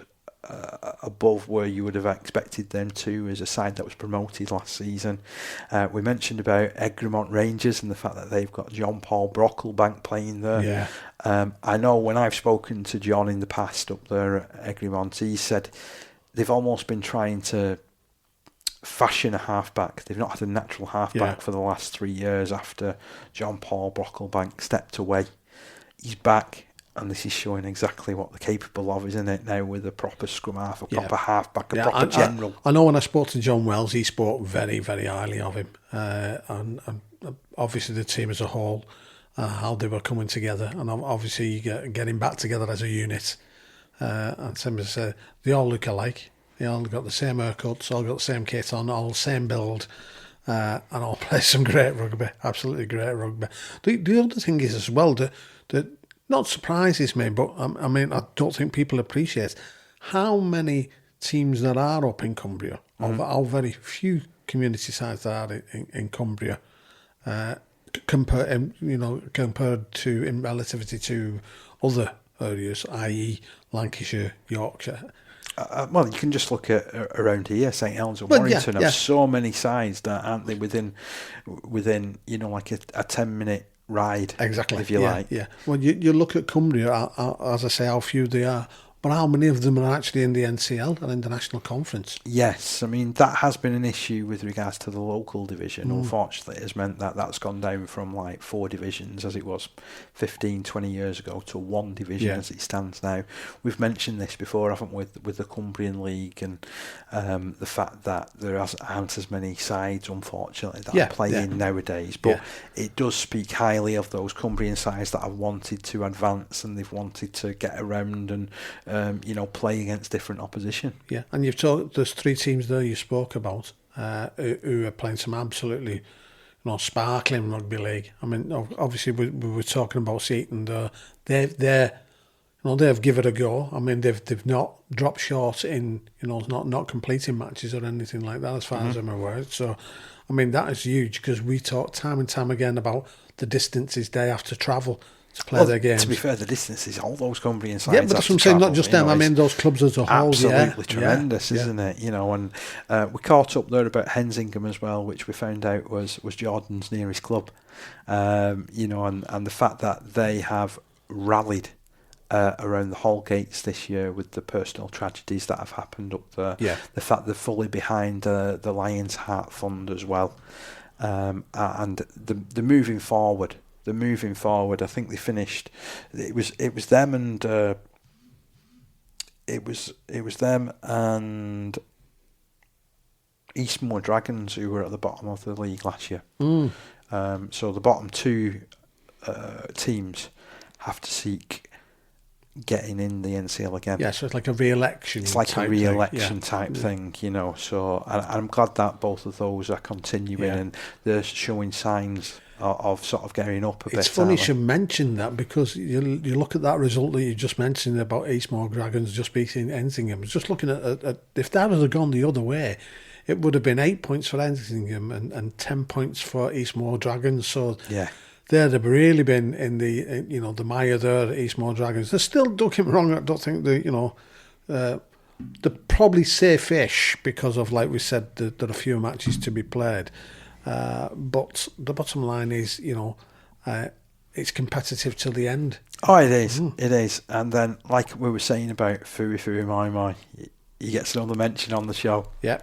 above where you would have expected them to as a side that was promoted last season. We mentioned about Ellenbrough Rangers and the fact that they've got John Paul Brocklebank playing there. I know when I've spoken to John in the past up there at Ellenbrough, he said they've almost been trying to fashion a halfback. They've not had a natural halfback for the last 3 years after John Paul Brocklebank stepped away. He's back, and this is showing exactly what they're capable of, isn't it, now, with a proper scrum half, a proper halfback, a proper general. I know when I spoke to John Wells, he spoke very, very highly of him. And obviously the team as a whole, how they were coming together, and obviously getting back together as a unit. And Sam said, they all look alike. They all got the same haircuts, all got the same kit on, all the same build, and all play some great rugby, absolutely great rugby. The other thing is as well, that not surprises me, but I mean, I don't think people appreciate how many teams there are up in Cumbria, how very few community sides there are in Cumbria, compared to, in relativity to other areas, i.e. Lancashire, Yorkshire. Well, you can just look at around here. St Helens and Warrington have so many sides that aren't they within like a 10-minute ride, exactly, if you like. Yeah. Well, you look at Cumbria, as I say, how few they are, but how many of them are actually in the NCL and in the National Conference? Yes, I mean, that has been an issue with regards to the local division. Unfortunately, it has meant that that's gone down from like 4 divisions as it was 15, 20 years ago to 1 division as it stands now. We've mentioned this before, haven't we, with the Cumbrian League and the fact that there aren't as many sides, unfortunately, that are playing nowadays. But it does speak highly of those Cumbrian sides that have wanted to advance and they've wanted to get around and play against different opposition. Yeah, and you've talked. There's 3 teams there you spoke about who are playing some absolutely, sparkling rugby league. I mean, obviously we were talking about Seaton. They've given it a go. I mean, they've not dropped short in not completing matches or anything like that, as far as I'm aware. So, I mean, that is huge, because we talk time and time again about the distances they have to travel to play their games. To be fair, the distances, all those Cumbrian sides. Yeah, but that's what I'm saying, not just them, I mean those clubs as a whole. Absolutely tremendous, isn't it? And we caught up there about Hensingham as well, which we found out was Jordan's nearest club. And the fact that they have rallied around the Hallgates this year with the personal tragedies that have happened up there. Yeah. The fact they're fully behind the Lions Heart Fund as well. And the moving forward. I think they finished. It was them and Eastmoor Dragons who were at the bottom of the league last year. So the bottom 2 teams have to seek getting in the NCL again. Yeah, so it's like a re-election. It's like a re-election type thing, So and I'm glad that both of those are continuing and they're showing signs of sort of getting up a bit. It's funny you should mention that, because you look at that result that you just mentioned about Eastmoor Dragons just beating Ensingham. Just looking at if that had gone the other way, it would have been 8 points for Ensingham and 10 points for Eastmoor Dragons. So yeah, they'd have really been in the the mire there, Eastmoor Dragons. They're still, don't get me wrong, I don't think they're probably safe-ish because of, like we said, there are a few matches to be played. But the bottom line is, it's competitive till the end. Oh, it is. It is. And then, like we were saying about Fuifui Moimoi, he gets another mention on the show. Yeah.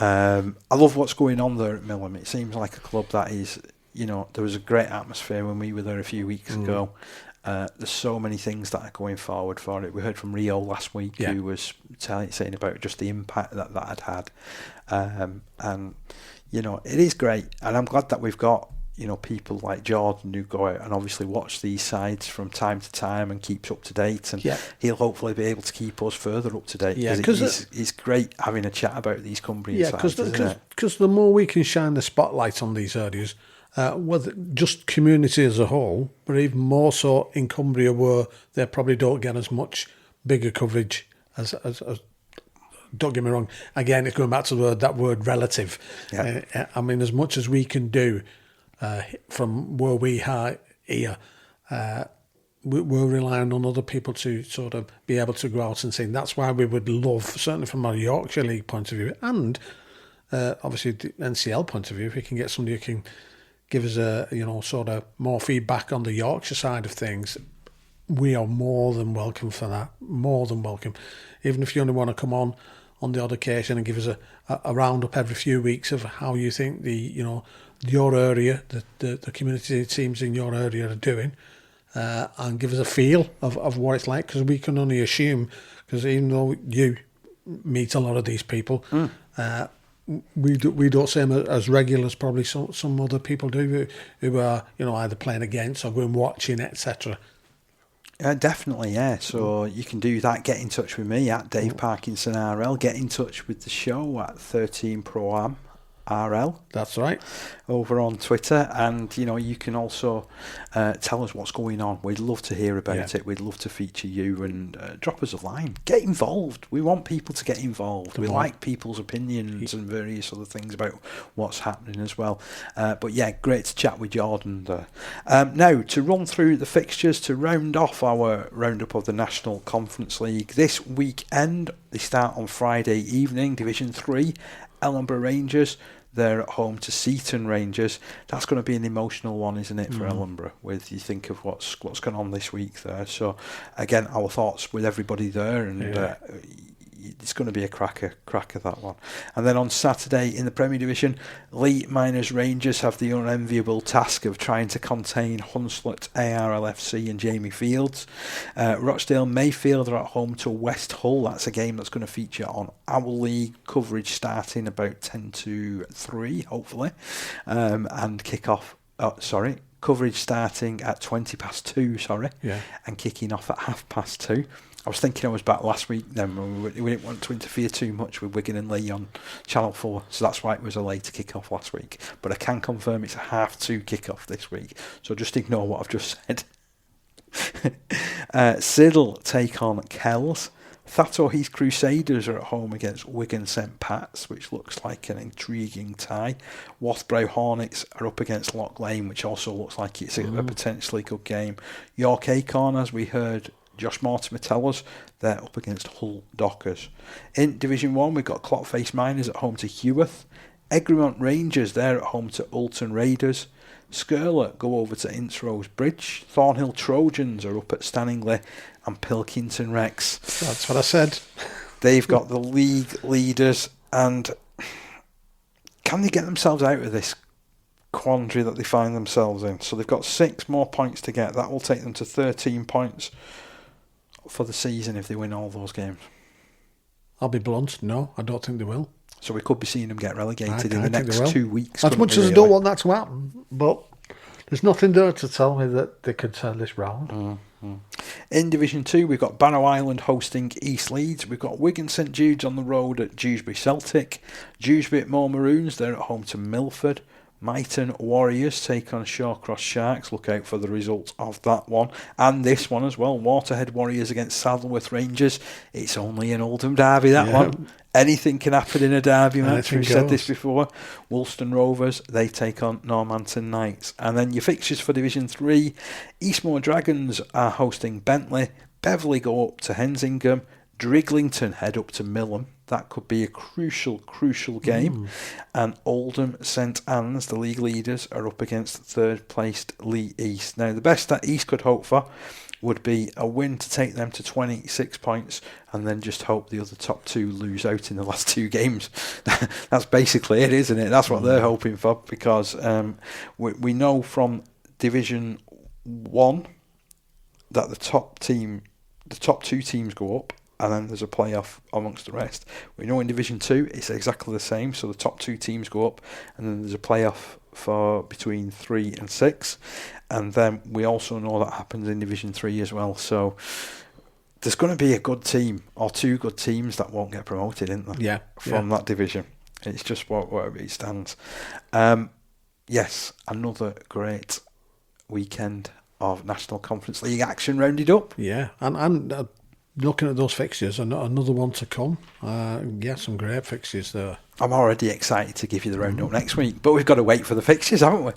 I love what's going on there at Millom. It seems like a club that is, there was a great atmosphere when we were there a few weeks ago. There's so many things that are going forward for it. We heard from Rio last week, who was saying about just the impact that had. And it is great, and I'm glad that we've got people like Jordan who go out and obviously watch these sides from time to time and keeps up to date, and he'll hopefully be able to keep us further up to date. Because it's great having a chat about these Cumbrian sides, because the more we can shine the spotlight on these areas, whether just community as a whole, but even more so in Cumbria, where they probably don't get as much bigger coverage as don't get me wrong, again, it's going back to that word relative. I mean, as much as we can do from where we are here, we're relying on other people to sort of be able to go out and sing. That's why we would love, certainly from a Yorkshire League point of view, and obviously the NCL point of view, if we can get somebody who can give us sort of more feedback on the Yorkshire side of things, we are more than welcome for that. More than welcome. Even if you only want to come on the odd occasion and give us a roundup every few weeks of how you think your area, the community teams in your area are doing, and give us a feel of what it's like, because we can only assume, because even though you meet a lot of these people, we don't see them as regular as probably some other people do who are either playing against or going watching, etc. Definitely, yeah. So you can do that. Get in touch with me at Dave Parkinson RL. Get in touch with the show at 13 Pro Am RL. That's right. Over on Twitter, and you can also tell us what's going on. We'd love to hear about it. We'd love to feature you, and drop us a line. Get involved. We want people to get involved. We like people's opinions and various other things about what's happening as well. But yeah, great to chat with Jordan there. Now, to run through the fixtures to round off our roundup of the National Conference League this weekend. They start on Friday evening. Division 3, Ellenbrough Rangers. They're at home to Seaton Rangers. That's going to be an emotional one, isn't it, for Ellenbrough? With you think of what's gone on this week there. So again, our thoughts with everybody there, and it's going to be a cracker that one. And then on Saturday in the Premier Division, Lee Miners Rangers have the unenviable task of trying to contain Hunslet ARLFC and Jamie Fields. Rochdale Mayfield are at home to West Hull. That's a game that's going to feature on our league coverage starting about 10 to 3, hopefully, and kick off. Coverage starting at 20 past 2, and kicking off at 2:30. I was thinking I was back last week then. We didn't want to interfere too much with Wigan and Lee on Channel 4, so that's why it was a later kick-off last week. But I can confirm it's a 2:30 kick-off this week, so just ignore what I've just said. Siddle take on Kells. Thatto Heath Crusaders are at home against Wigan St Pat's, which looks like an intriguing tie. Wathbrow Hornets are up against Loch Lane, which also looks like it's a potentially good game. York Acorn, as we heard Josh Mortimer tell us, they're up against Hull Dockers. In Division 1, we've got Clotface Miners at home to Heworth. Egremont Rangers, they're at home to Ulton Raiders. Skirler go over to Innsrose Bridge. Thornhill Trojans are up at Stanningley, and Pilkington Rex. That's what I said. They've got the league leaders, and can they get themselves out of this quandary that they find themselves in? So they've got 6 more points to get. That will take them to 13 points for the season if they win all those games. I'll be blunt, no, I don't think they will. So we could be seeing them get relegated in the next 2 weeks. As much as I don't want that to happen, but there's nothing there to tell me that they could turn this round. In Division 2, we've got Barrow Island hosting East Leeds. We've got Wigan St Jude's on the road at Dewsbury Celtic. Dewsbury at Moor Maroons, they're at home to Milford. Myton Warriors take on Shawcross Sharks. Look out for the results of that one. And this one as well. Waterhead Warriors against Saddleworth Rangers. It's only an Oldham derby, that one. Anything can happen in a derby match. We've said this before. Woolston Rovers, they take on Normanton Knights. And then your fixtures for Division 3. Eastmoor Dragons are hosting Bentley. Beverley go up to Hensingham. Driglington head up to Millom. That could be a crucial game. And Oldham St Anne's, the league leaders, are up against third-placed Lee East. Now, the best that East could hope for would be a win to take them to 26 points and then just hope the other top two lose out in the last two games. That's basically it, isn't it? That's what they're hoping for, because we know from Division 1 that the top two teams go up, and then there's a playoff amongst the rest. We know in Division 2 it's exactly the same, so the top two teams go up, and then there's a playoff for between 3 and 6, and then we also know that happens in Division 3 as well. So there's going to be a good team or two good teams that won't get promoted, isn't there? From that division. It's just whatever it stands. Yes, another great weekend of National Conference League action rounded up. Yeah, and looking at those fixtures, another one to come. Some great fixtures there. I'm already excited to give you the roundup next week, but we've got to wait for the fixtures, haven't we?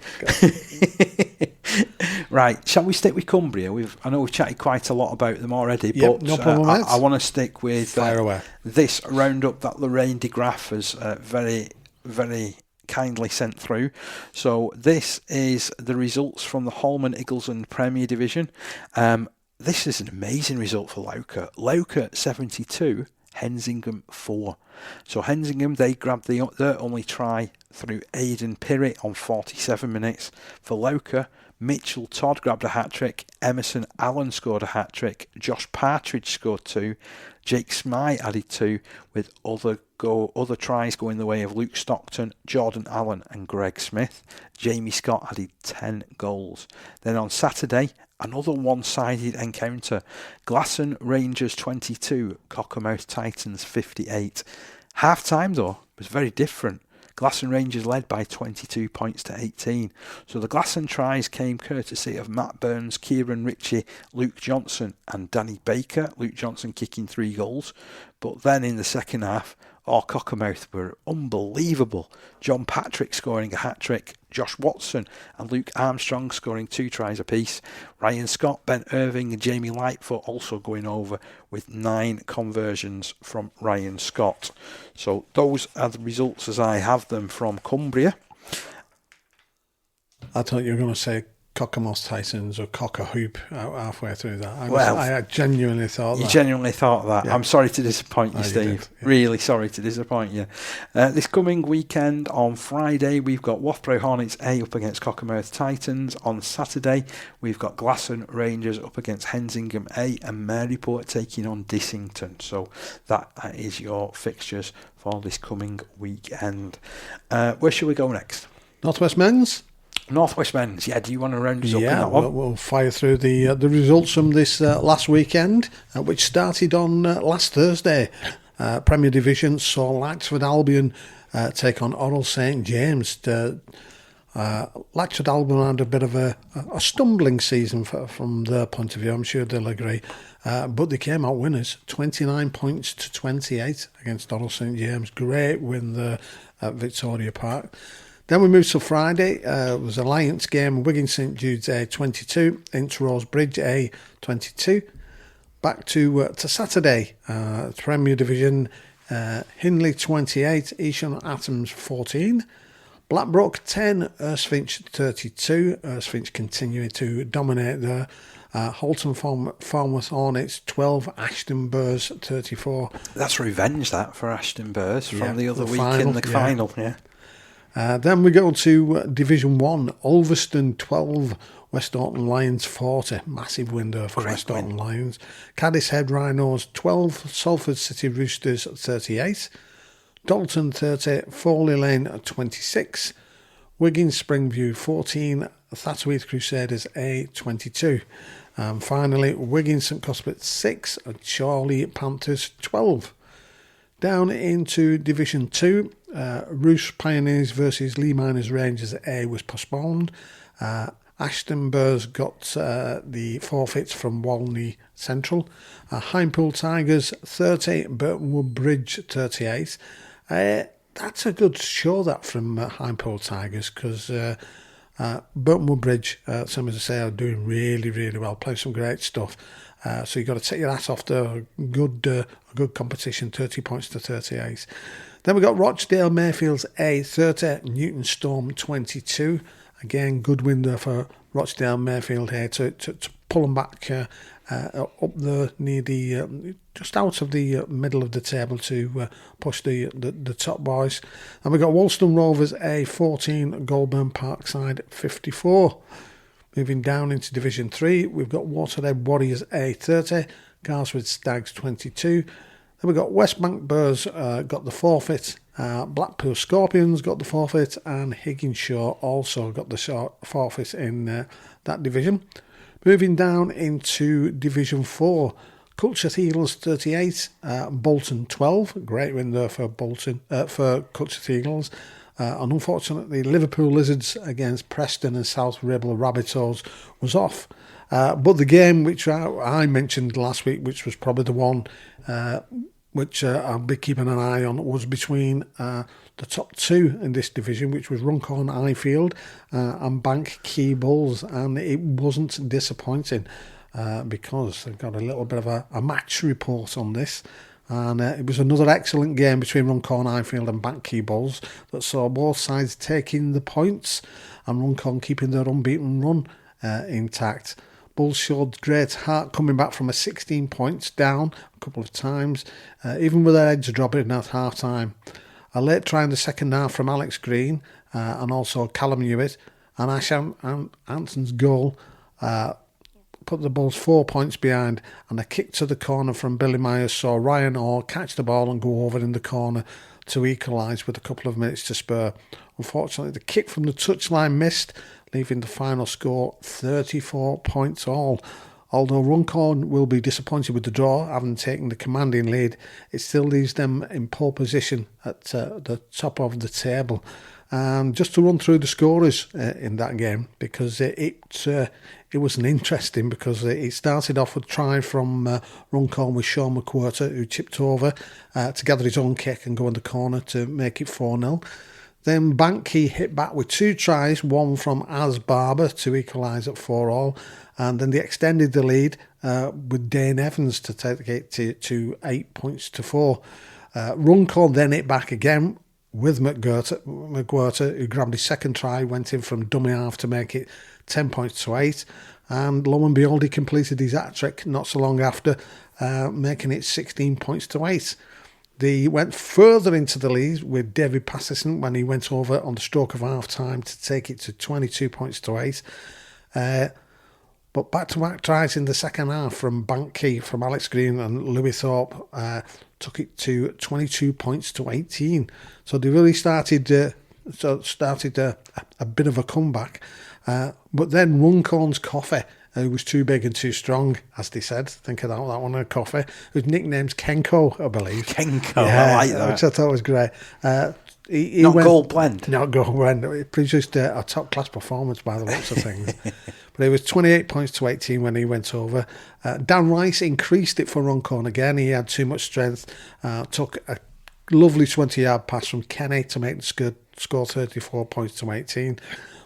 Right, shall we stick with Cumbria? I know we've chatted quite a lot about them already, but no problem, I want to stick with away. This roundup that Lorraine de Graaf has very, very kindly sent through. So this is the results from the Holman Eagleson Premier Division. This is an amazing result for Lauca. Lauca 72, Hensingham 4. So Hensingham, they grabbed their only try through Aidan Pirry on 47 minutes. For Lauca, Mitchell Todd grabbed a hat-trick, Emerson Allen scored a hat-trick, Josh Partridge scored 2, Jake Smythe added 2, with other tries going the way of Luke Stockton, Jordan Allen and Greg Smith. Jamie Scott added 10 goals. Then on Saturday, another one-sided encounter. Glasson Rangers 22, Cockermouth Titans 58. Half-time, though, was very different. Glasson Rangers led by 22 points to 18. So the Glasson tries came courtesy of Matt Burns, Kieran Ritchie, Luke Johnson and Danny Baker. Luke Johnson kicking 3 goals. But then in the second half, Cockermouth were unbelievable. John Patrick scoring a hat-trick, Josh Watson and Luke Armstrong scoring 2 tries apiece. Ryan Scott, Ben Irving and Jamie Lightfoot also going over with 9 conversions from Ryan Scott. So those are the results as I have them from Cumbria. I thought you were going to say Cockermouth Titans or Cocker Hoop halfway through that. I genuinely thought that. You genuinely thought that. Yeah. I'm sorry to disappoint you, No, Steve. you did, yeah. Really sorry to disappoint you. This coming weekend on Friday, we've got Wafbro Hornets A up against Cockermouth Titans. On Saturday, we've got Glasson Rangers up against Hensingham A and Maryport taking on Dissington. So that is your fixtures for this coming weekend. Where shall we go next? Northwest Men's. Northwest Men's, do you want to round us up in that one? We'll fire through the results from this last weekend, which started on last Thursday. Premier Division saw Latchford Albion take on Oral St James. Latchford Albion had a bit of a stumbling season from their point of view, I'm sure they'll agree. But they came out winners, 29 points to 28 against Oral St James. Great win there at Victoria Park. Then we moved to Friday. It was Alliance game, Wigan St Jude's A 22, Introse Bridge A 22. Back to Saturday, Premier Division, Hindley 28, Easham Atoms 14, Blackbrook 10, Erskfinch 32. Erskfinch continuing to dominate there. Halton Farmworth Hornets 12, Ashton Burrs 34. That's revenge that for Ashton Burrs from the other the week final, in the final. Yeah. Then we go to Division 1, Ulverston 12, West Orton Lions 40. Massive window for West Orton Lions. Caddishead Rhinos 12, Salford City Roosters 38. Dalton 30, Foley Lane 26. Wigan Springview 14, Thatterheath Crusaders A 22. Finally, Wigan St Cuthbert 6, and Chorley Panthers 12. Down into Division 2, Roos Pioneers versus Lee Miners Rangers A was postponed. Ashton Burrs got the forfeits from Walney Central. Hinepool Tigers 30, Burtonwood Bridge 38. That's a good show, that, from Hinepool Tigers, because Burtonwood Bridge, some as I say, are doing really, really well, playing some great stuff. So you've got to take your hat off to a good competition, 30 points to 38. Then we got Rochdale Mayfields A 30, Newton Storm 22. Again, good win there for Rochdale Mayfield here to pull them back up the near the just out of the middle of the table to push the top boys. And we got Woolston Rovers A14, Goulburn Parkside 54. Moving down into Division 3, we've got Waterhead Warriors A30, Garswood Stags 22. Then we've got Westbank Burrs got the forfeit, Blackpool Scorpions got the forfeit, and Higginshaw also got the forfeit in that division. Moving down into Division 4, Culture Eagles 38, Bolton 12. Great win there for for Culture Eagles. And unfortunately, Liverpool Lizards against Preston and South Ribble Rabbitohs was off. But the game which I mentioned last week, which was probably the one which I'll be keeping an eye on, was between the top two in this division, which was Runcorn Highfield and Bank Key Bulls. And it wasn't disappointing because I got a little bit of a match report on this. And it was another excellent game between Runcorn Highfield and Bank Key Bulls that saw both sides taking the points and Runcorn keeping their unbeaten run intact. Bulls showed great heart coming back from a 16 points down a couple of times, even with their heads dropping at half time. A late try in the second half from Alex Green and also Callum Hewitt, and Ash Anson's goal put the Bulls 4 points behind, and a kick to the corner from Billy Myers saw Ryan Orr catch the ball and go over in the corner to equalise with a couple of minutes to spare. Unfortunately, the kick from the touchline missed, leaving the final score 34 points all. Although Runcorn will be disappointed with the draw, having taken the commanding lead, it still leaves them in pole position at the top of the table. And just to run through the scorers in that game, because it was an interesting, because it started off with a try from Runcorn with Sean McWhirter, who chipped over to gather his own kick and go in the corner to make it 4-0. Then Banky hit back with 2 tries, one from Az Barber to equalise at 4-all. And then they extended the lead with Dane Evans to take it to 8 points to 4. Runcorn then hit back again with McWhirter, who grabbed his second try, went in from dummy half to make it 10 points to 8. And lo and behold, he completed his hat-trick not so long after, making it 16 points to 8. They went further into the lead with David Patterson when he went over on the stroke of half-time to take it to 22 points to 8. But back-to-back tries in the second half from Banky, from Alex Green and Louis Thorpe took it to 22 points to 18. So they really started a bit of a comeback. But then Runcorn's Coffee, who was too big and too strong, as they said. Think of that one, a Coffee, whose nickname's Kenko, I believe. Kenko, yeah, I like that. Which I thought was great. He not went, Gold Blend. Not Gold Blend. It produced a top-class performance by the looks of things. But it was 28 points to 18 when he went over. Dan Rice increased it for Runcorn again. He had too much strength. Took a lovely 20-yard pass from Kenny to make the score 34 points to 18.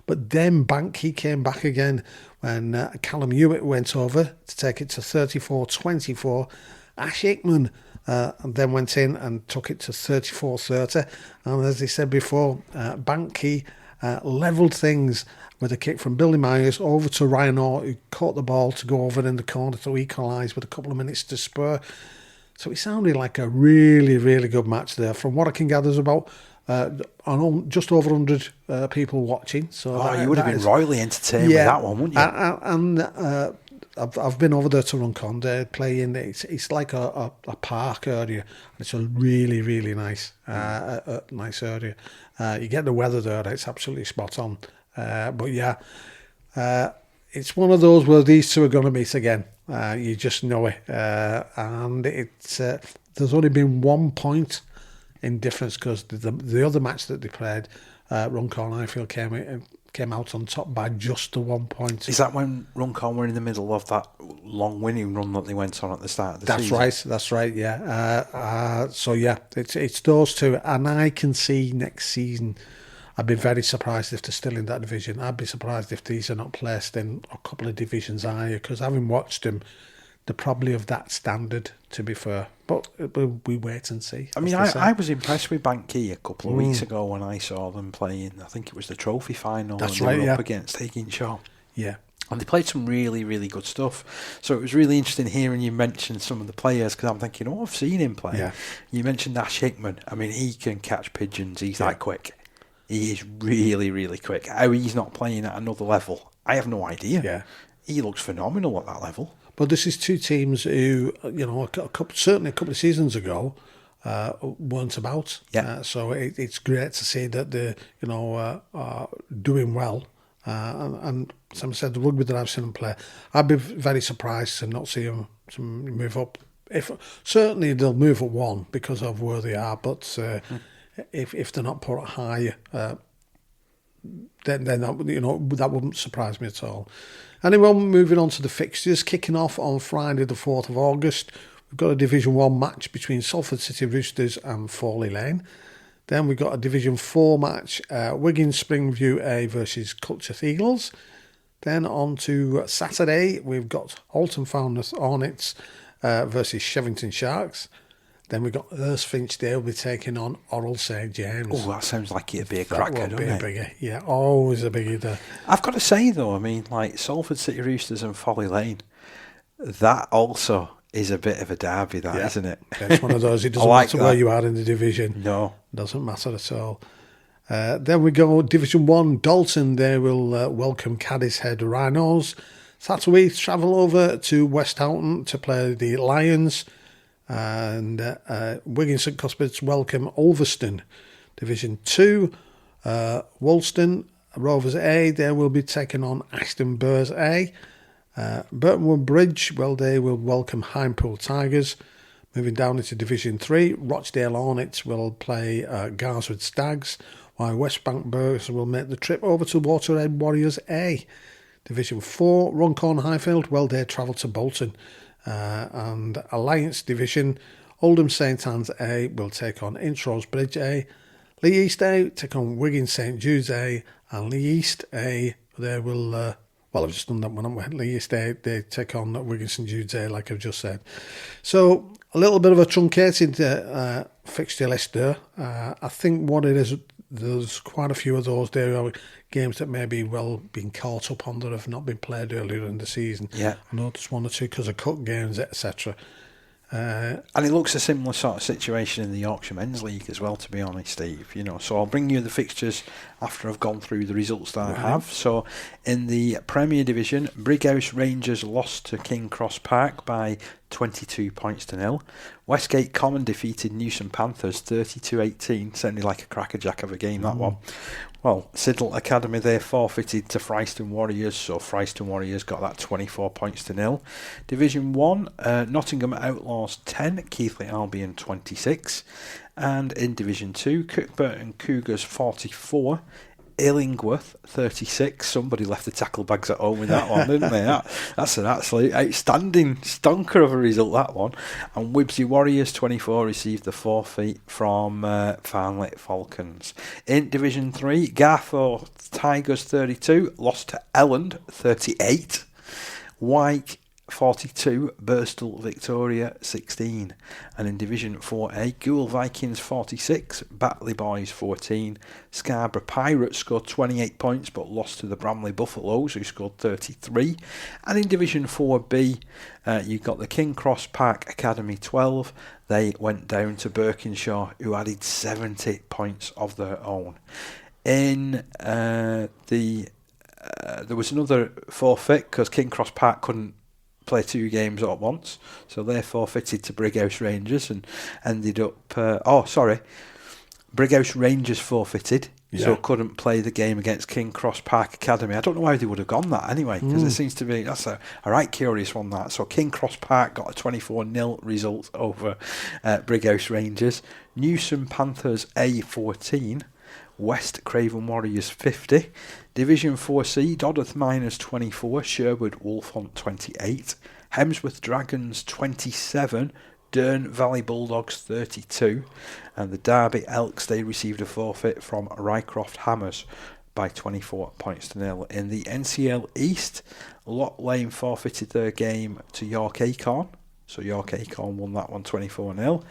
But then Banky came back again when Callum Hewitt went over to take it to 34-24. Ash Hickman then went in and took it to 34-30. And as I said before, Banky levelled things with a kick from Billy Myers over to Ryan Orr, who caught the ball to go over in the corner to equalise with a couple of minutes to spare. So it sounded like a really, really good match there. From what I can gather, there's about just over 100 people watching. So you would have been royally entertained with that one, wouldn't you? And I've been over there to Runcorn. They play in it's like a park area. It's a really, really nice nice area. You get the weather there; it's absolutely spot on. But yeah, it's one of those where these two are going to meet again. You just know it. And it's there's only been 1 point indifference because the other match that they played, Runcorn Highfield came out on top by just the 1 point. Is that when Runcorn were in the middle of that long winning run that they went on at the start of the season? That's right, yeah. So yeah, it's those two, and I can see next season. I'd be very surprised if they're still in that division. I'd be surprised if these are not placed in a couple of divisions higher, because having watched them, they're probably of that standard, to be fair. But we wait and see. I mean, I was impressed with Bankey a couple of weeks ago when I saw them playing. I think it was the trophy final. That's when right, they were yeah. up against Higginshaw. Yeah. And they played some really, really good stuff. So it was really interesting hearing you mention some of the players, because I'm thinking, I've seen him play. Yeah. You mentioned Ash Hickman. I mean, he can catch pigeons. He's that quick. He is really, really quick. How he's not playing at another level, I have no idea. Yeah. He looks phenomenal at that level. But this is two teams who, certainly a couple of seasons ago, weren't about. Yeah. So it's great to see that they're, are doing well. And Sam said, the rugby that I've seen them play, I'd be very surprised to not see them move up. Certainly they'll move up one because of where they are, but if they're not put higher, then that wouldn't surprise me at all. Anyway, moving on to the fixtures, kicking off on Friday the 4th of August, we've got a Division 1 match between Salford City Roosters and Fawley Lane. Then we've got a Division 4 match, Wigan Springview A versus Culcheth Eagles. Then on to Saturday, we've got Halton Founders Hornets versus Shevington Sharks. Then we've got Erskine Day will be taking on Oral St James. Oh, that sounds like it'd be a cracker, doesn't it? Bigger. Yeah, always a biggie there. I've got to say, though, I mean, like Salford City Roosters and Folly Lane, that also is a bit of a derby, isn't it? Yeah, it's one of those, it doesn't matter where you are in the division. No. Doesn't matter at all. Then we go Division 1, Dalton, they will welcome Cadishead Rhinos. Saturday, travel over to West Houghton to play the Lions. And Wigan St Cuthbert's welcome Ulverston. Division 2, Wolston Rovers A, they will be taking on Ashton Burrs A. Burton Wood Bridge, well, they will welcome Highpool Tigers. Moving down into Division 3, Rochdale Hornets will play Garswood Stags, while West Bank Burghs will make the trip over to Waterhead Warriors A. Division 4, Runcorn Highfield, well, they travel to Bolton. And Alliance Division, Oldham St Anne's A will take on Introse Bridge A. Lee East A take on Wigan St Jude's A. And Lee East A, they will, I've just done that one. Lee East A, they take on Wigan St Jude's A, like I've just said. So, a little bit of a truncated fixture list there. I think what it is, there's quite a few of those there are games that maybe been caught up on that have not been played earlier in the season. Yeah. I noticed one or two because of cut games, etc. And it looks a similar sort of situation in the Yorkshire Men's League as well, to be honest, Steve. So I'll bring you the fixtures after I've gone through the results that I have. So in the Premier Division, Brighouse Rangers lost to King Cross Park by 22 points to 0. Westgate Common defeated Newson Panthers 32-18. Certainly like a crackerjack of a game, that one. Well, Siddle Academy, they forfeited to Fryston Warriors, so Fryston Warriors got that 24 points to 0. Division 1, Nottingham Outlaws 10, Keighley Albion 26. And in Division 2, Kirkburton Cougars 44, Illingworth 36. Somebody left the tackle bags at home with that one, didn't they? That's an absolute outstanding stonker of a result, that one. And Wibsey Warriors 24 received the forfeit from Farnley Falcons. In Division 3, Garthorpe Tigers 32 lost to Elland 38. Wyke 42, Birstall Victoria 16. And in Division 4A, Goole Vikings 46, Batley Boys 14, Scarborough Pirates scored 28 points but lost to the Bramley Buffaloes, who scored 33. And in Division 4B, you've got the King Cross Park Academy 12. They went down to Birkinshaw, who added 70 points of their own. In there was another forfeit because King Cross Park couldn't play two games at once, so they forfeited to Brighouse Rangers and ended up Brighouse Rangers forfeited so couldn't play the game against King Cross Park Academy. I don't know how they would have gone that anyway, because it seems to be, that's a right curious one, that. So King Cross Park got a 24-0 result over Brighouse Rangers. Newsom Panthers A14, West Craven Warriors 50. Division 4C, Dodworth Miners 24, Sherwood Wolfont 28, Hemsworth Dragons 27, Dearne Valley Bulldogs 32, and the Derby Elks, they received a forfeit from Rycroft Hammers by 24 points to nil. In the NCL East, Lock Lane forfeited their game to York Acorn, so York Acorn won that one 24-0.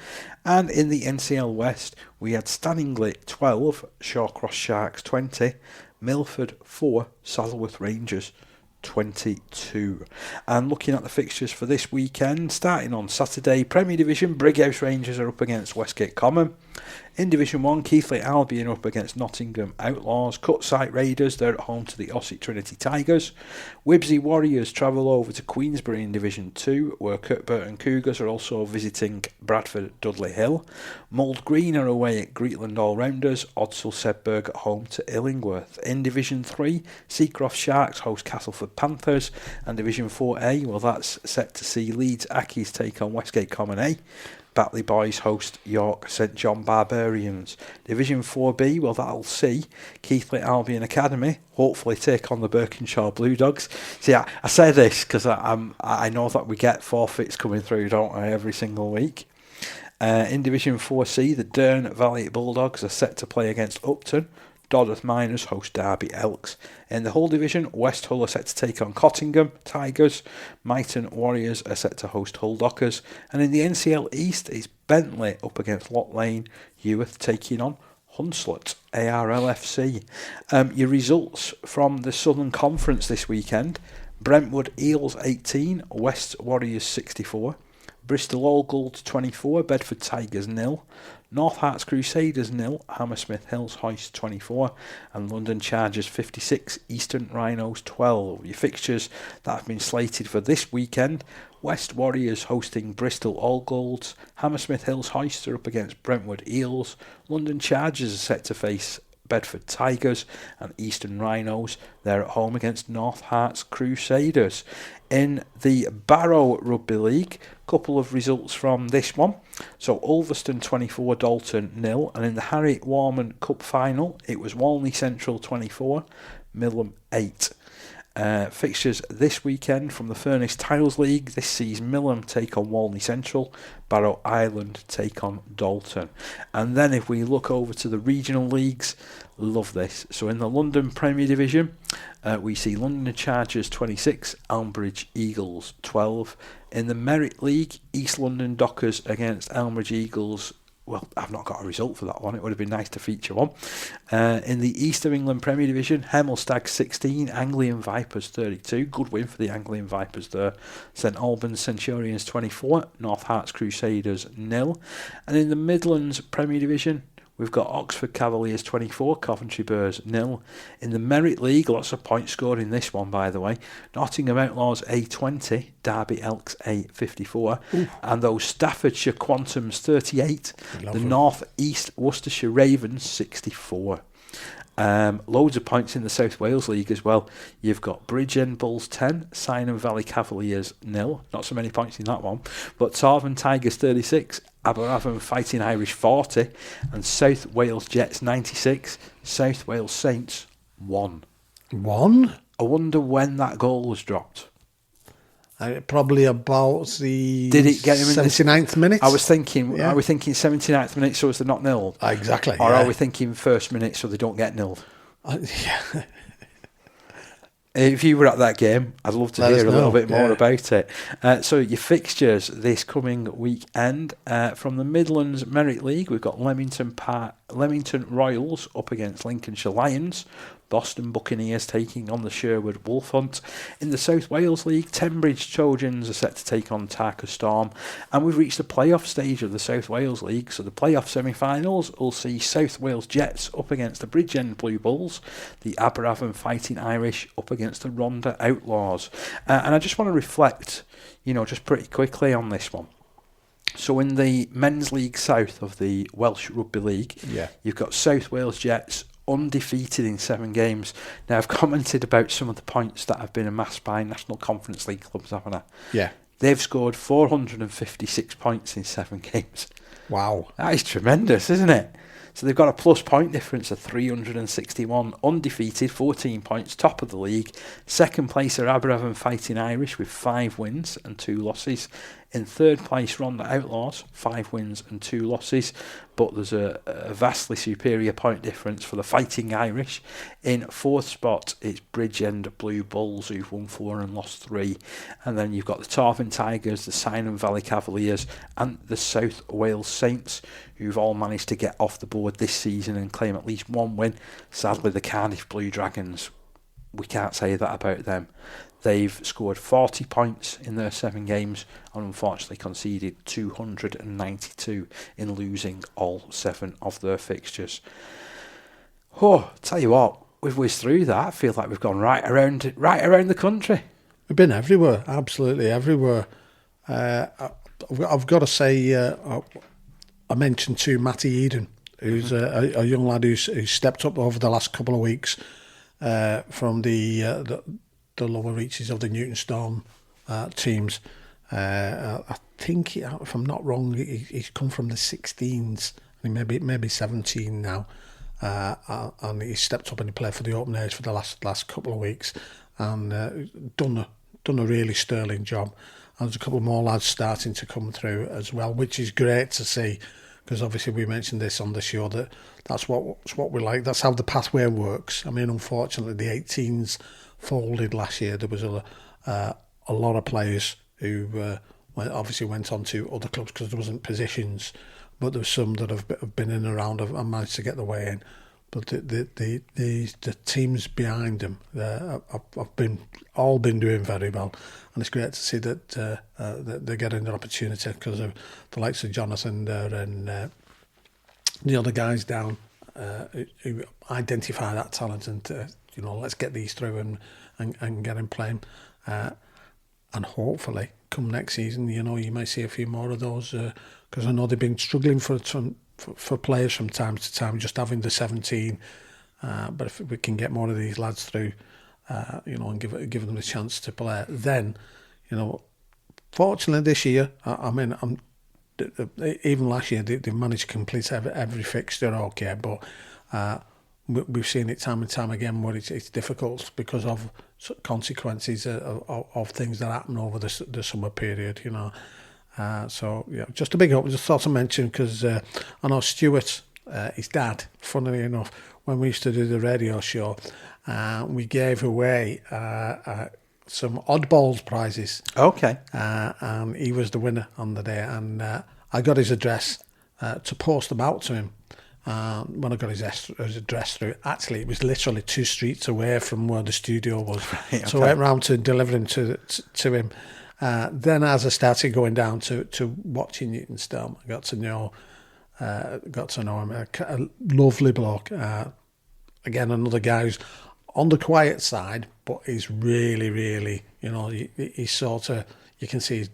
And in the NCL West, we had Stanningley 12, Shawcross Sharks 20, Milford 4, Saddleworth Rangers 22. And looking at the fixtures for this weekend, starting on Saturday, Premier Division, Brighouse Rangers are up against Westgate Common. In Division 1, Keighley Albion up against Nottingham Outlaws. Cutsite Raiders, they're at home to the Ossett Trinity Tigers. Wibsey Warriors travel over to Queensbury in Division 2, where Kirkburton Cougars are also visiting Bradford Dudley Hill. Mould Green are away at Greetland All-Rounders. Odsal Sedberg at home to Illingworth. In Division 3, Seacroft Sharks host Castleford Panthers. And Division 4A, well, that's set to see Leeds Accies take on Westgate Common A. Batley Boys host York St John Barbarians. Division 4B, well, that'll see Keighley Albion Academy hopefully take on the Birkinshaw Blue Dogs. See, I say this because I know that we get forfeits coming through, don't I, every single week. In Division 4C, the Dearne Valley Bulldogs are set to play against Upton. Dodworth Miners host Derby Elks. In the Hull Division, West Hull are set to take on Cottingham Tigers. Myton Warriors are set to host Hull Dockers. And in the NCL East, it's Bentley up against Lock Lane. Eworth taking on Hunslet, ARLFC. Your results from the Southern Conference this weekend: Brentwood Eels 18, West Warriors 64. Bristol All Gold 24, Bedford Tigers 0. North Hearts Crusaders 0, Hammersmith Hills Hoist 24, and London Chargers 56, Eastern Rhinos 12. Your fixtures that have been slated for this weekend: West Warriors hosting Bristol All Golds, Hammersmith Hills Hoist are up against Brentwood Eels, London Chargers are set to face Bedford Tigers, and Eastern Rhinos, they're at home against North Hearts Crusaders. In the Barrow Rugby League, couple of results from this one. So Ulverston 24, Dalton 0, and in the Harry Warman Cup final, it was Walney Central 24, Millom 8. Fixtures this weekend from the Furnace Tiles League. This sees Millom take on Walney Central, Barrow Island take on Dalton. And then if we look over to the regional leagues, love this. So in the London Premier Division, we see London Chargers 26, Elmbridge Eagles 12. In the Merit League, East London Dockers against Elmbridge Eagles. Well, I've not got a result for that one. It would have been nice to feature one. In the East of England Premier Division, Hemel Stag 16, Anglian Vipers 32. Good win for the Anglian Vipers there. St Albans Centurions 24, North Hearts Crusaders 0. And in the Midlands Premier Division, we've got Oxford Cavaliers 24, Coventry Bears 0. In the Merit League, lots of points scored in this one, by the way. Nottingham Outlaws A20, Derby Elks A54. Ooh. And those Staffordshire Quantums 38, the North East Worcestershire Ravens 64. Loads of points in the South Wales League as well. You've got Bridgend Bulls 10, Cynon Valley Cavaliers 0. Not so many points in that one. But Tarvan Tigers 36, Aberavon Fighting Irish 40, and South Wales Jets 96, South Wales Saints 1. 1? I wonder when that goal was dropped. Probably about the Did it get him in 79th minute? I was thinking, Are we thinking 79th minute so as they're not nilled? Exactly. Or are we thinking first minute so they don't get nilled? Yeah. If you were at that game, I'd love to hear a little bit more about it. So your fixtures this coming weekend, from the Midlands Merit League, we've got Leamington Royals up against Lincolnshire Lions. Boston Buccaneers taking on the Sherwood Wolfhunt. In the South Wales League, Tembridge Trojans are set to take on Tarka Storm. And we've reached the playoff stage of the South Wales League. So the playoff semi-finals will see South Wales Jets up against the Bridgend Blue Bulls. The Aberavon Fighting Irish up against the Rhondda Outlaws. And I just want to reflect, just pretty quickly on this one. So in the Men's League South of the Welsh Rugby League, you've got South Wales Jets undefeated in 7 games. Now, I've commented about some of the points that have been amassed by National Conference League clubs, haven't I? Yeah. They've scored 456 points in 7 games. Wow. That is tremendous, isn't it? So they've got a plus point difference of 361, undefeated, 14 points, top of the league. Second place are Aberafan Fighting Irish with 5 wins and 2 losses. In third place, Ronda Outlaws, 5 wins and 2 losses. But there's a vastly superior point difference for the Fighting Irish. In fourth spot, it's Bridgend Blue Bulls, who've won 4 and lost 3. And then you've got the Tarvin Tigers, the Cynon Valley Cavaliers, and the South Wales Saints, who've all managed to get off the board this season and claim at least 1 win. Sadly, the Cardiff Blue Dragons, we can't say that about them. They've scored 40 points in their 7 games and unfortunately conceded 292 in losing all 7 of their fixtures. Oh, tell you what, we've whizzed through that. I feel like we've gone right around the country. We've been everywhere, absolutely everywhere. I've got to say, I mentioned to Matty Eden, who's a young lad who's stepped up over the last couple of weeks from the lower reaches of the Newton Storm teams. I think, if I'm not wrong, he's come from the 16s, maybe 17 now, and he stepped up and he played for the Open Age for the last couple of weeks, and done a really sterling job. And there's a couple more lads starting to come through as well, which is great to see, because obviously we mentioned this on the show that's what we like. That's how the pathway works. I mean, unfortunately, the 18s folded last year. There was a lot of players who obviously went on to other clubs because there wasn't positions, but there's some that have been in and around and managed to get the way in. But the teams behind them have been doing very well, and it's great to see that they're getting an opportunity because of the likes of Jonathan there and the other guys down who identify that talent and let's get these through and get them playing, and hopefully come next season, you may see a few more of those because I know they've been struggling for players from time to time, just having the 17. But if we can get more of these lads through, and give them a chance to play, then, fortunately this year, even last year they managed to complete every fixture okay, but we've seen it time and time again where it's difficult because of consequences of things that happen over the summer period, So yeah, just a big up. Just thought to mention because I know Stuart, his dad, funnily enough, when we used to do the radio show, we gave away some oddballs prizes. Okay. And he was the winner on the day, and I got his address to post them out to him. When I got his address through, actually it was literally 2 streets away from where the studio was. Right, okay. So I went round to deliver him to him. Then as I started going down to watching Newton Storm, I got to know him. A lovely bloke. Again, another guy who's on the quiet side, but he's really, really, he's sort of, you can see he's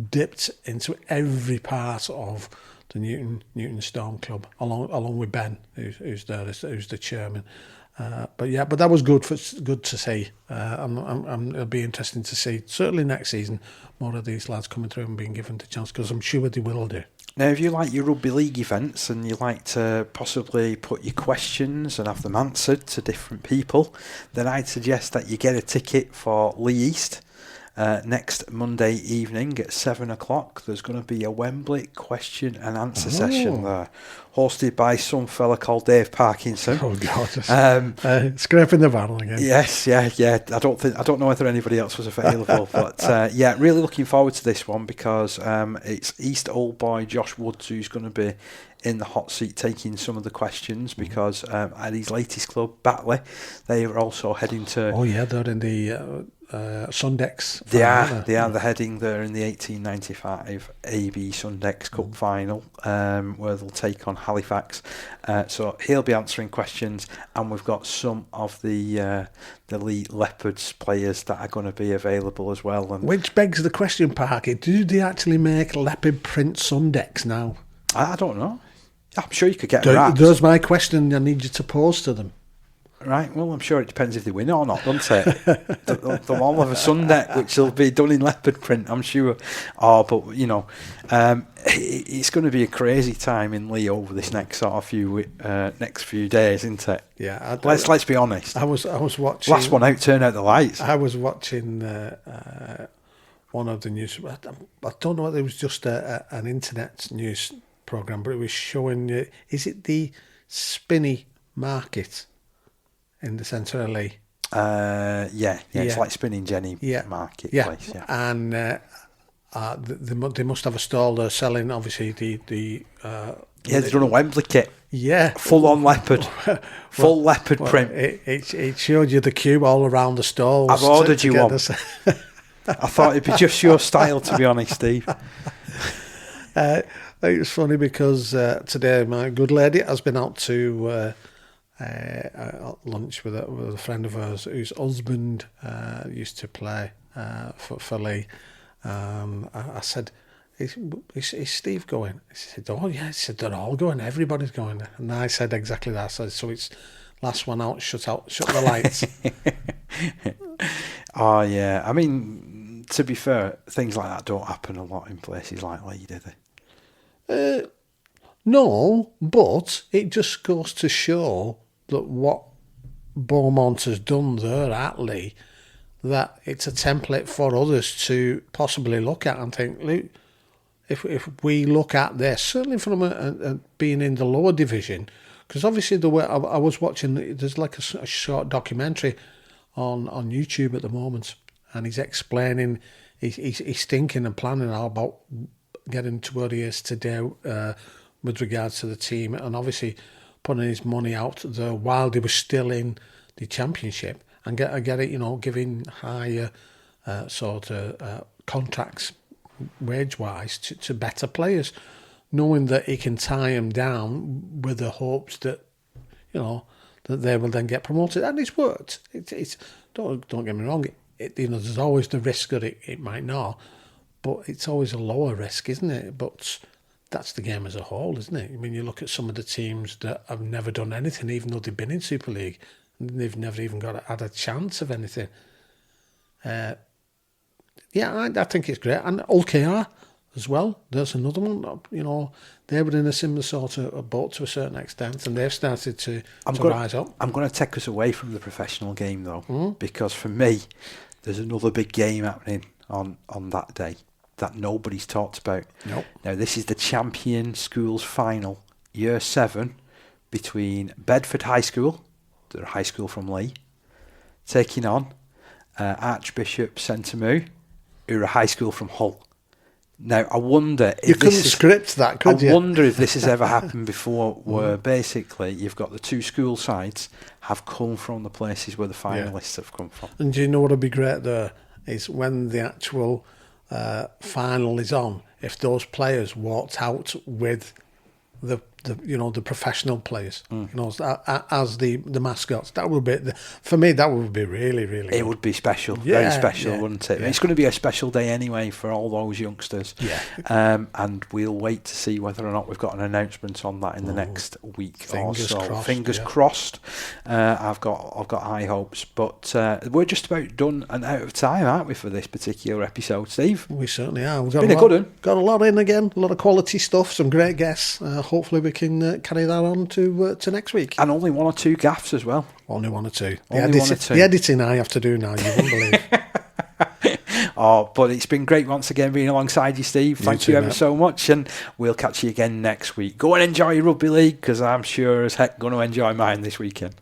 dipped into every part of the Newton Storm Club, along with Ben, who's the chairman. But that was good to see. It'll be interesting to see, certainly next season, more of these lads coming through and being given the chance, because I'm sure they will do. Now, if you like your rugby league events and you like to possibly put your questions and have them answered to different people, then I'd suggest that you get a ticket for Lee East. Next Monday evening at 7 o'clock, there's going to be a Wembley question and answer session there, hosted by some fella called Dave Parkinson. Oh God, scraping the barrel again. Yes, yeah. I don't know whether anybody else was available, but really looking forward to this one because it's East Old Boy Josh Woods who's going to be in the hot seat taking some of the questions because at his latest club, Batley, they are also heading to. Oh yeah, they're in the Sundex. They're heading there in the 1895 AB Sundex Cup final, where they'll take on Halifax. So he'll be answering questions, and we've got some of the Elite Leopards players that are going to be available as well. And which begs the question, Parky, do they actually make leopard print Sundex now? I don't know. I'm sure you could get wraps. There's my question I need you to pose to them. Right, well, I'm sure it depends if they win or not, doesn't it? They'll all have a Sunday, which will be done in leopard print, I'm sure. Oh, but, it's going to be a crazy time in Leigh over this next sort of next few days, isn't it? Yeah. Let's be honest. I was watching... Last one out, turn out the lights. I was watching one of the news... I don't know whether it was just an internet news programme, but it was showing... is it the Spinney Market in the centre of Leigh? Yeah, it's like Spinning Jenny Marketplace. Yeah. And they must have a stall there selling, obviously, the they've done a Wembley kit. Yeah. Full on leopard. Full leopard print. It showed you the queue all around the stalls. I've ordered you one. I thought it'd be just your style, to be honest, Steve. It was funny because today my good lady has been out to lunch with a friend of hers whose husband used to play for Leigh. I said, is Steve going? He said, oh yeah. He said, they're all going, everybody's going. And I said exactly that. I said, so it's last one out, shut the lights. Oh yeah, I mean, to be fair, things like that don't happen a lot in places like Leigh, do they? No, but it just goes to show that what Beaumont has done there at Leigh, that it's a template for others to possibly look at and think, look, if we look at this, certainly from being in the lower division, because obviously the way I was watching, there's like a short documentary on YouTube at the moment, and he's explaining, he's thinking and planning about getting to where he is today with regards to the team, and obviously putting his money out there while they were still in the championship, and get it, giving higher contracts wage-wise to better players, knowing that he can tie them down with the hopes that, that they will then get promoted. And it's worked. It's don't get me wrong, there's always the risk that it might not, but it's always a lower risk, isn't it? But that's the game as a whole, isn't it? I mean, you look at some of the teams that have never done anything, even though they've been in Super League, and they've never even had a chance of anything. I think it's great. And OKR as well, there's another one. They were in a similar sort of boat to a certain extent, and they've started to rise up. I'm going to take us away from the professional game, though, because for me, there's another big game happening on that day that nobody's talked about. Nope. Now, this is the Champion Schools Final, Year 7, between Bedford High School, they're a high school from Leigh, taking on Archbishop Centremoor, who are a high school from Hull. Now, I wonder if you couldn't script that, could you? I wonder if this has ever happened before, where basically you've got the two school sides have come from the places where the finalists have come from. And do you know what would be great there is when the actual final is on, if those players walked out with the professional players, as the mascots, that would be, for me, that would be really, really good. It would be special, very special, wouldn't it? Yeah. It's going to be a special day anyway for all those youngsters. Yeah. And we'll wait to see whether or not we've got an announcement on that in the next week or so. Fingers crossed. I've got high hopes, but we're just about done and out of time, aren't we, for this particular episode, Steve? We certainly are. It's been a good one. Got a lot in again, a lot of quality stuff, some great guests. Hopefully we can carry that on to next week. And only one or two gaffes as well. Only one or two. The editing I have to do now, you won't believe. But it's been great once again being alongside you, Steve. Thank you ever so much, and we'll catch you again next week. Go and enjoy your rugby league, because I'm sure as heck going to enjoy mine this weekend.